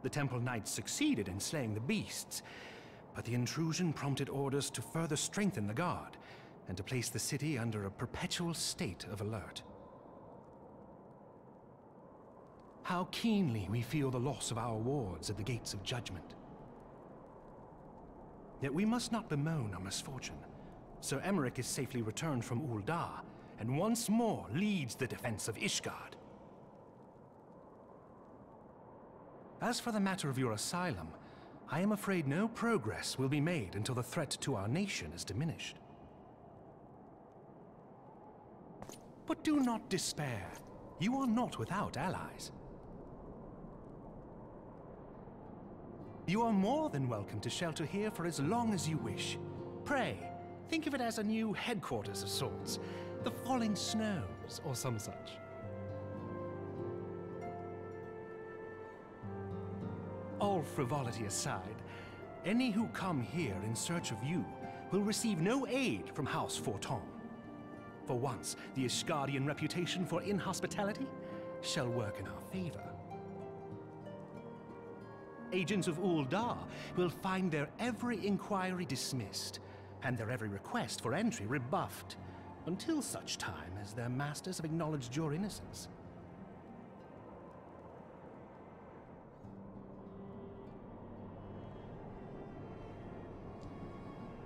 The Temple Knights succeeded in slaying the beasts, but the intrusion prompted orders to further strengthen the guard, and to place the city under a perpetual state of alert. How keenly we feel the loss of our wards at the gates of judgment. Yet we must not bemoan our misfortune. Sir Emeric is safely returned from Ul'dah, and once more leads the defense of Ishgard. As for the matter of your asylum, I am afraid no progress will be made until the threat to our nation is diminished. But do not despair. You are not without allies. You are more than welcome to shelter here for as long as you wish. Pray, think of it as a new headquarters of sorts. The Falling Snows, or some such. All frivolity aside, any who come here in search of you will receive no aid from House Forton. For once, the Ishgardian reputation for inhospitality shall work in our favor. Agents of Ul'dah will find their every inquiry dismissed, and their every request for entry rebuffed, until such time as their masters have acknowledged your innocence.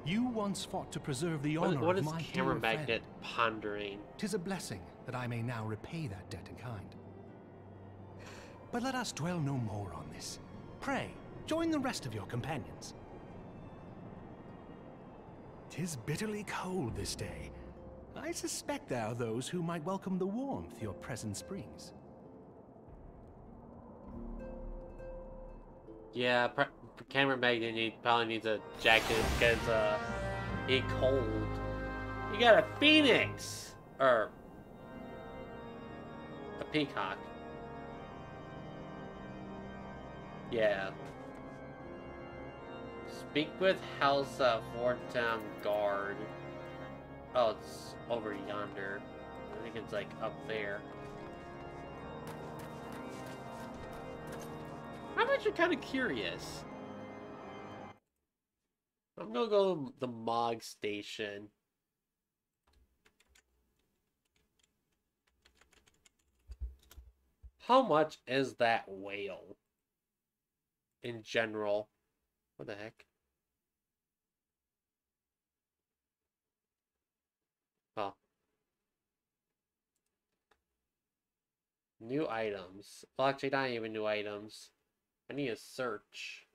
You once fought to preserve the honor what of is my Camera dear Magnet friend. pondering? 'Tis a blessing that I may now repay that debt in kind. But let us dwell no more on this. Pray, join the rest of your companions. 'Tis bitterly cold this day. I suspect there are those who might welcome the warmth your presence brings. Yeah, Camera Magnet probably needs a jacket because he's cold. You got a phoenix! Or a peacock. Yeah. Speak with House Forton Guard. Oh, it's over yonder. I think it's like up there. I'm actually kind of curious. I'm gonna go to the Mog Station. How much is that whale? In general. What the heck? Oh. New items. Well, actually, not even new items. I need a search.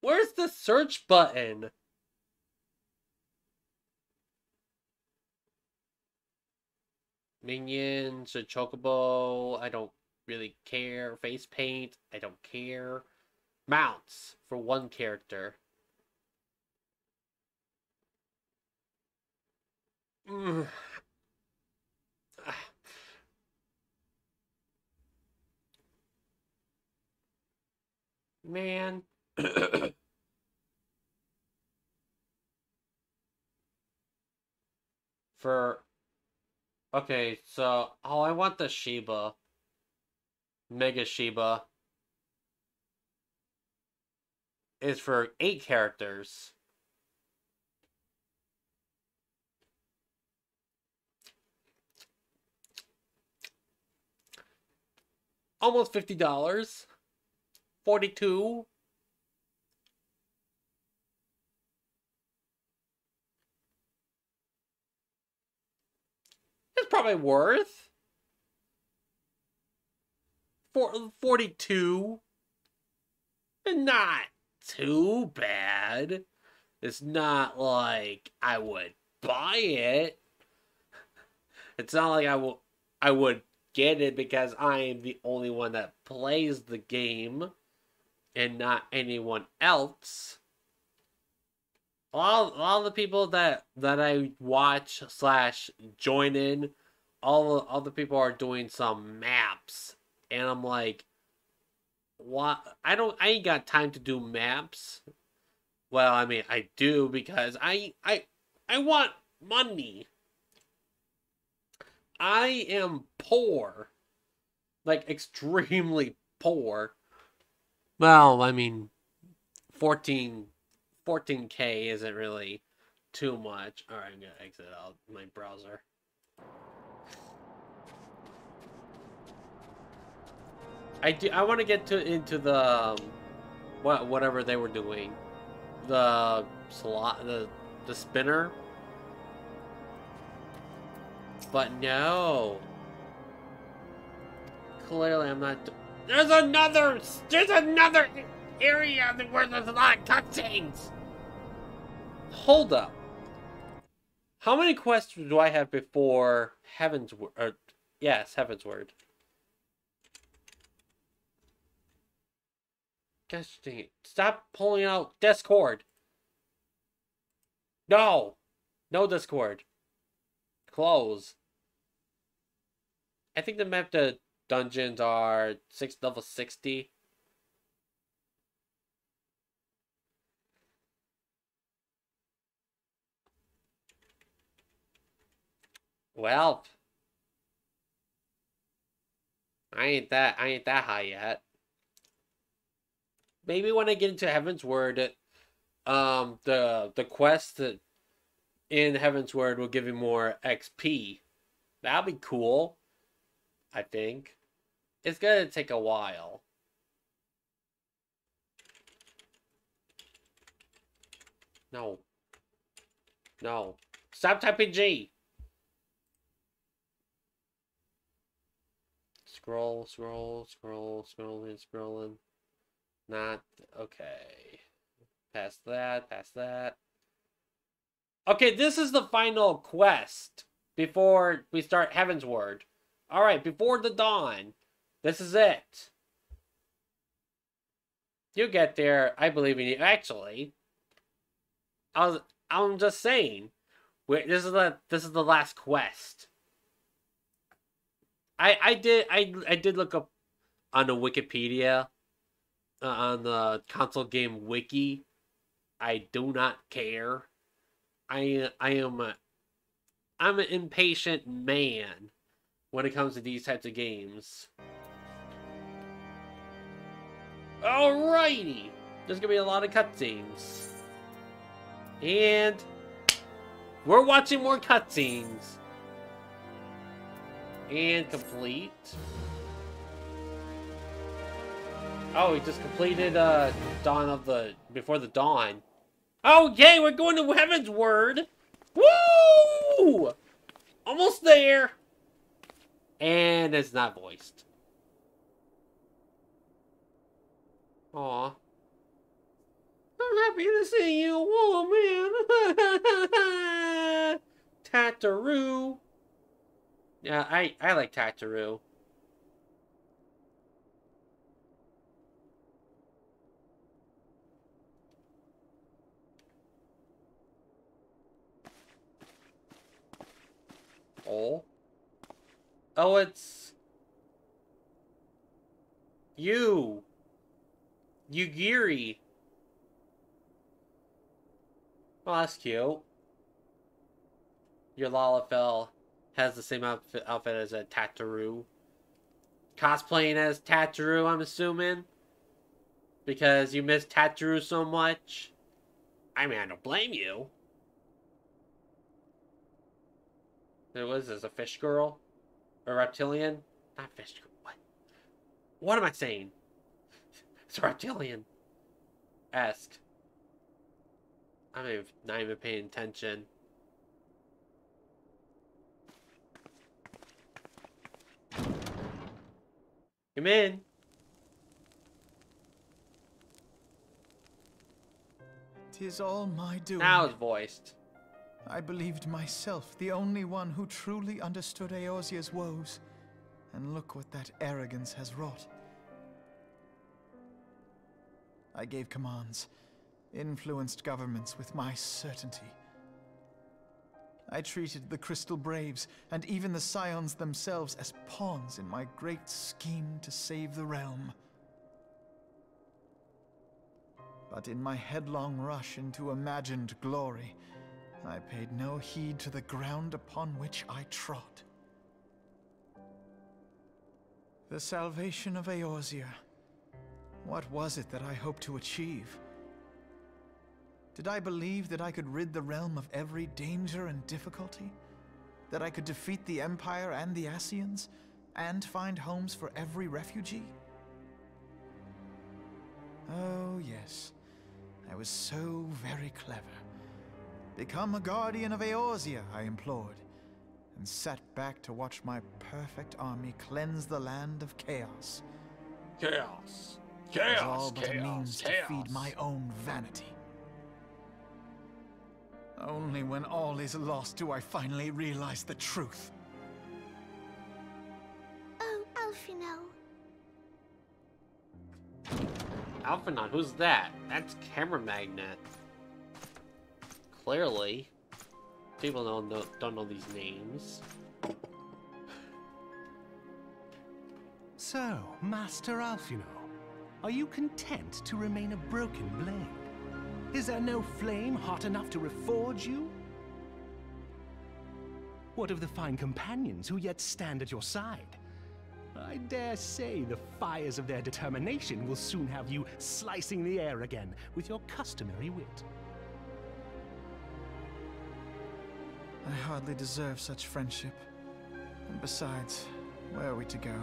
Where's the search button? Minions, a chocobo, I don't really care. Face paint, I don't care. Mounts for one character. Man. Okay, so I want the Shiba. Mega Shiba is for 8 characters. Almost $50. 42. It's probably worth 42. not too bad. It's not like I would buy it. It's not like I would get it because I am the only one that plays the game and not anyone else. A lot of the people that I watch / join in, all the people are doing some maps, and I'm like, what? I ain't got time to do maps. Well, I mean, I do because I want money. I am poor. Like, extremely poor. Well, I mean, 14K isn't really too much. Alright, I'm gonna exit out my browser. I want to get into the whatever they were doing. The spinner. But no. Clearly I'm not. There's another area where there's a lot of cutscenes. Hold up. How many quests do I have before Heavensward? Yes, Heavensward. Gosh dang it. Stop pulling out Discord. No. No Discord. Close. I think the map to dungeons are level 60. Well, I ain't that high yet. Maybe when I get into Heavensward, the quest in Heavensward will give me more XP. That'll be cool. I think. It's gonna take a while. No. No. Stop typing G! Scrolling. Not okay. Past that. Okay, this is the final quest before we start Heavensward. Alright, before the dawn. This is it. You get there, I believe in you. Actually, I'm just saying. This is the last quest. I did look up on the Wikipedia, on the console game wiki. I do not care. I'm an impatient man when it comes to these types of games. Alrighty, there's gonna be a lot of cutscenes, and we're watching more cutscenes. And complete. Oh, we just completed Before the Dawn. Oh, yay, we're going to Heavensward! Woo! Almost there! And it's not voiced. Aw. I'm happy to see you, woman! Tataroo. Yeah, I like Tataroo. Oh, it's you, Yugiri. Oh, that's cute. Your Lalafell has the same outfit as a Tataroo. Cosplaying as Tataroo, I'm assuming. Because you miss Tataroo so much. I mean, I don't blame you. What is this, a fish girl? A reptilian? Not fish girl. What? What am I saying? It's a reptilian. Ask. I'm not even paying attention. Come in. 'Tis all my doing. Now it's voiced. I believed myself the only one who truly understood Eorzea's woes. And look what that arrogance has wrought. I gave commands, influenced governments with my certainty. I treated the Crystal Braves and even the Scions themselves as pawns in my great scheme to save the realm. But in my headlong rush into imagined glory, I paid no heed to the ground upon which I trod. The salvation of Eorzea. What was it that I hoped to achieve? Did I believe that I could rid the realm of every danger and difficulty? That I could defeat the Empire and the Ascians, and find homes for every refugee? Oh, yes. I was so very clever. Become a guardian of Eorzea, I implored, and sat back to watch my perfect army cleanse the land of chaos. Chaos. It was all but a means to feed my own vanity. Only when all is lost do I finally realize the truth. Oh, Alphinaud. Alphinaud, who's that? That's Camera Magnet. Clearly. People don't know these names. So, Master Alphinaud, are you content to remain a broken blade? Is there no flame hot enough to reforge you? What of the fine companions who yet stand at your side? I dare say the fires of their determination will soon have you slicing the air again with your customary wit. I hardly deserve such friendship. And besides, where are we to go?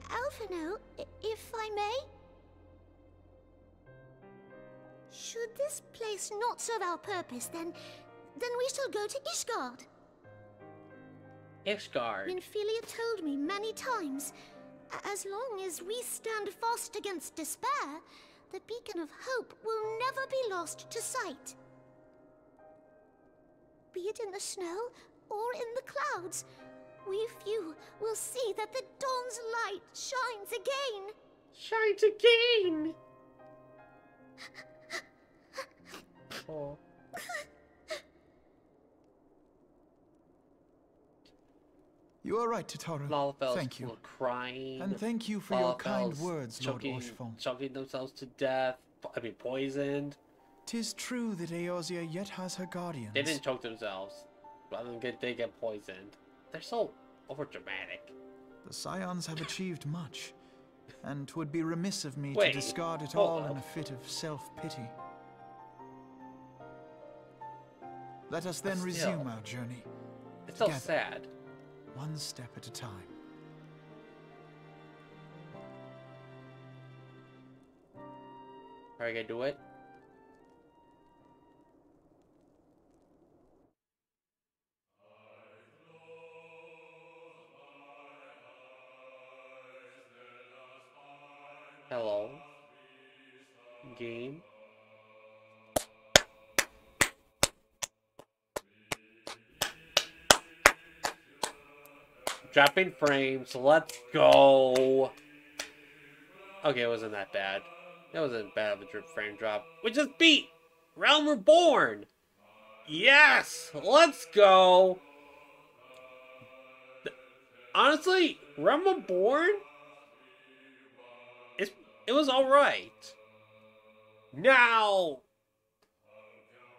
Alphinaud, if I may? Should this place not serve our purpose, then we shall go to Ishgard. Ishgard. Minfilia told me many times, as long as we stand fast against despair, the beacon of hope will never be lost to sight. Be it in the snow or in the clouds, we few will see that the dawn's light shines again. Shines again! Oh. You are right, Totoro. Lalafell's thank you. Crying. And thank you for your kind words, Lord Orchefort. Choking themselves to death. I mean, poisoned. 'Tis true that Eorzea yet has her guardians. They didn't choke themselves. Rather than they get poisoned. They're so overdramatic. The Scions have achieved much, and 'twould be remiss of me to discard it all in a fit of self-pity. Let us then resume our journey. It's so sad. One step at a time. Are you gonna do it? Hello. Game. Dropping frames, let's go. Okay, it wasn't that bad. That wasn't bad of a frame drop. We just beat Realm Reborn. Yes, let's go. Honestly, Realm Reborn, it was alright. Now,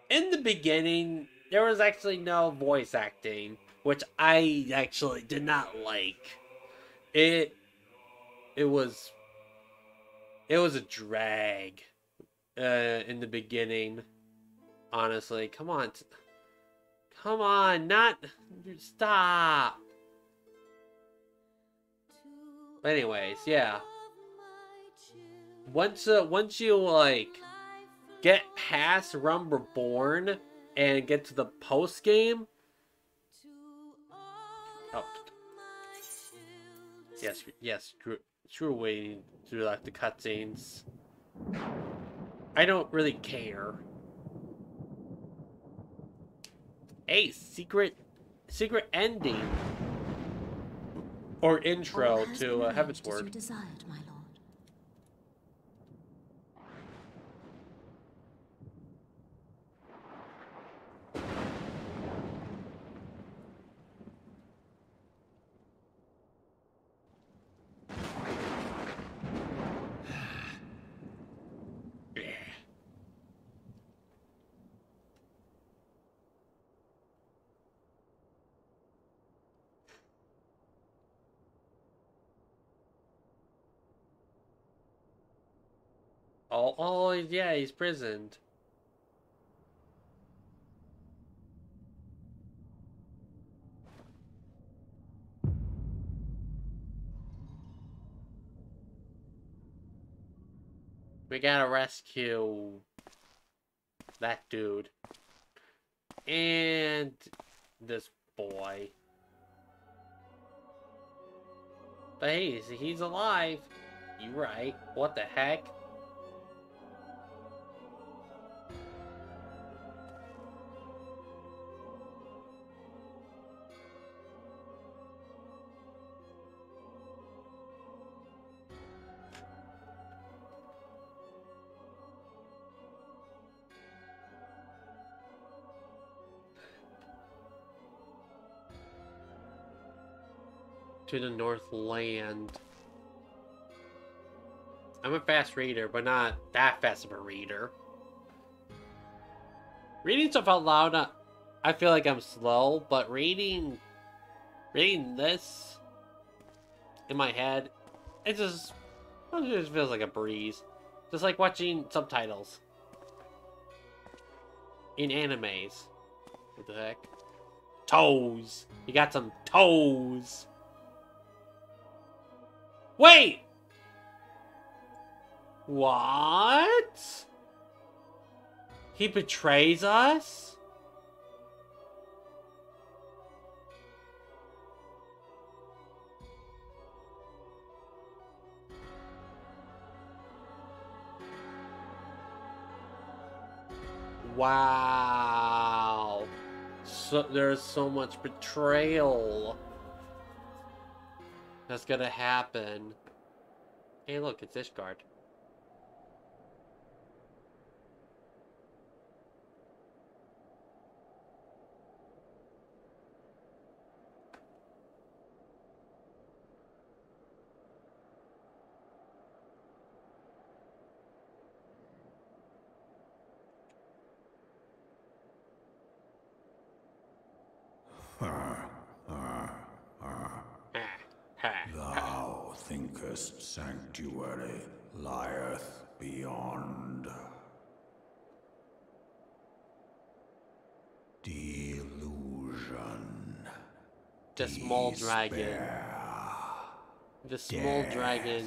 in the beginning, there was actually no voice acting, which I actually did not like. It was a drag in the beginning. Honestly, come on, stop. But anyways, yeah. Once you like get past Realm Reborn and get to the post game, Oh. Yes, true waiting through like the cutscenes. I don't really care. Hey, secret ending or intro to Heavensward. You desired, my lord. Oh, yeah, he's prisoned. We gotta rescue that dude. And this boy. But hey, he's alive. You right. What the heck? To the Northland. I'm a fast reader, but not that fast of a reader. Reading stuff out loud, I feel like I'm slow, but reading this in my head, it just feels like a breeze. Just like watching subtitles in animes. What the heck? Toes. You got some toes. Wait! What? He betrays us? Wow. So there's so much betrayal that's gonna happen. Hey, look, it's Ishgard. Thou thinkest sanctuary lieth beyond. Delusion. The small dragon. The small dragon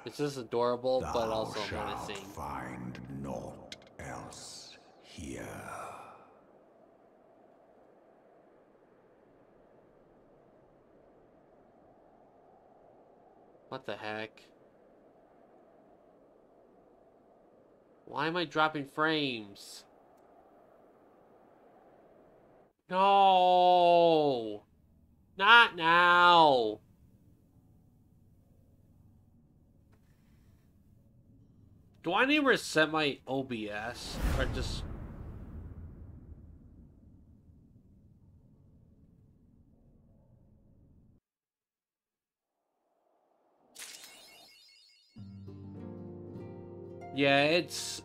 is just adorable, but also menacing. Find naught else here. What the heck? Why am I dropping frames? No! Not now! Do I need to reset my OBS? Or just... Yeah, it's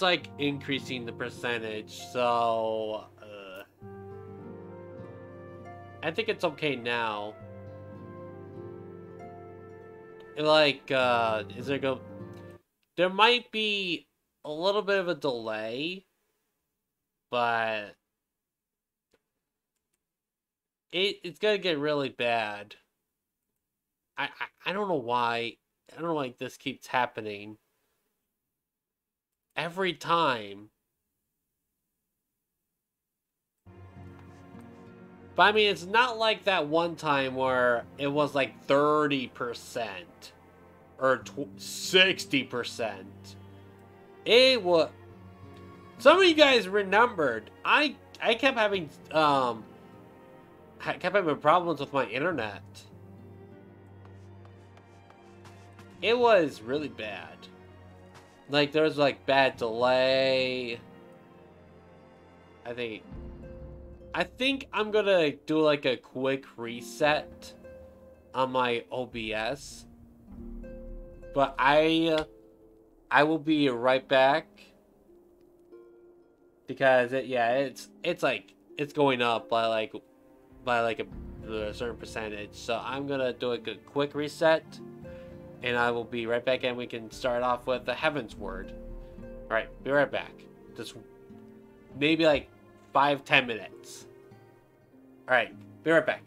like increasing the percentage, so I think it's okay now. Like, is there there might be a little bit of a delay, but it's gonna get really bad. I don't know why. I don't know why this keeps happening. Every time. But I mean, it's not like that one time where it was like 30% or 60%. It was... Some of you guys remembered, I kept having problems with my internet. It was really bad. Like, there was like bad delay. I think I'm gonna do like a quick reset on my OBS. But I will be right back. Because it's going up by like a certain percentage. So I'm gonna do a quick reset, and I will be right back, and we can start off with the Heavensward. All right, be right back. Just maybe like 5-10 minutes. All right, be right back.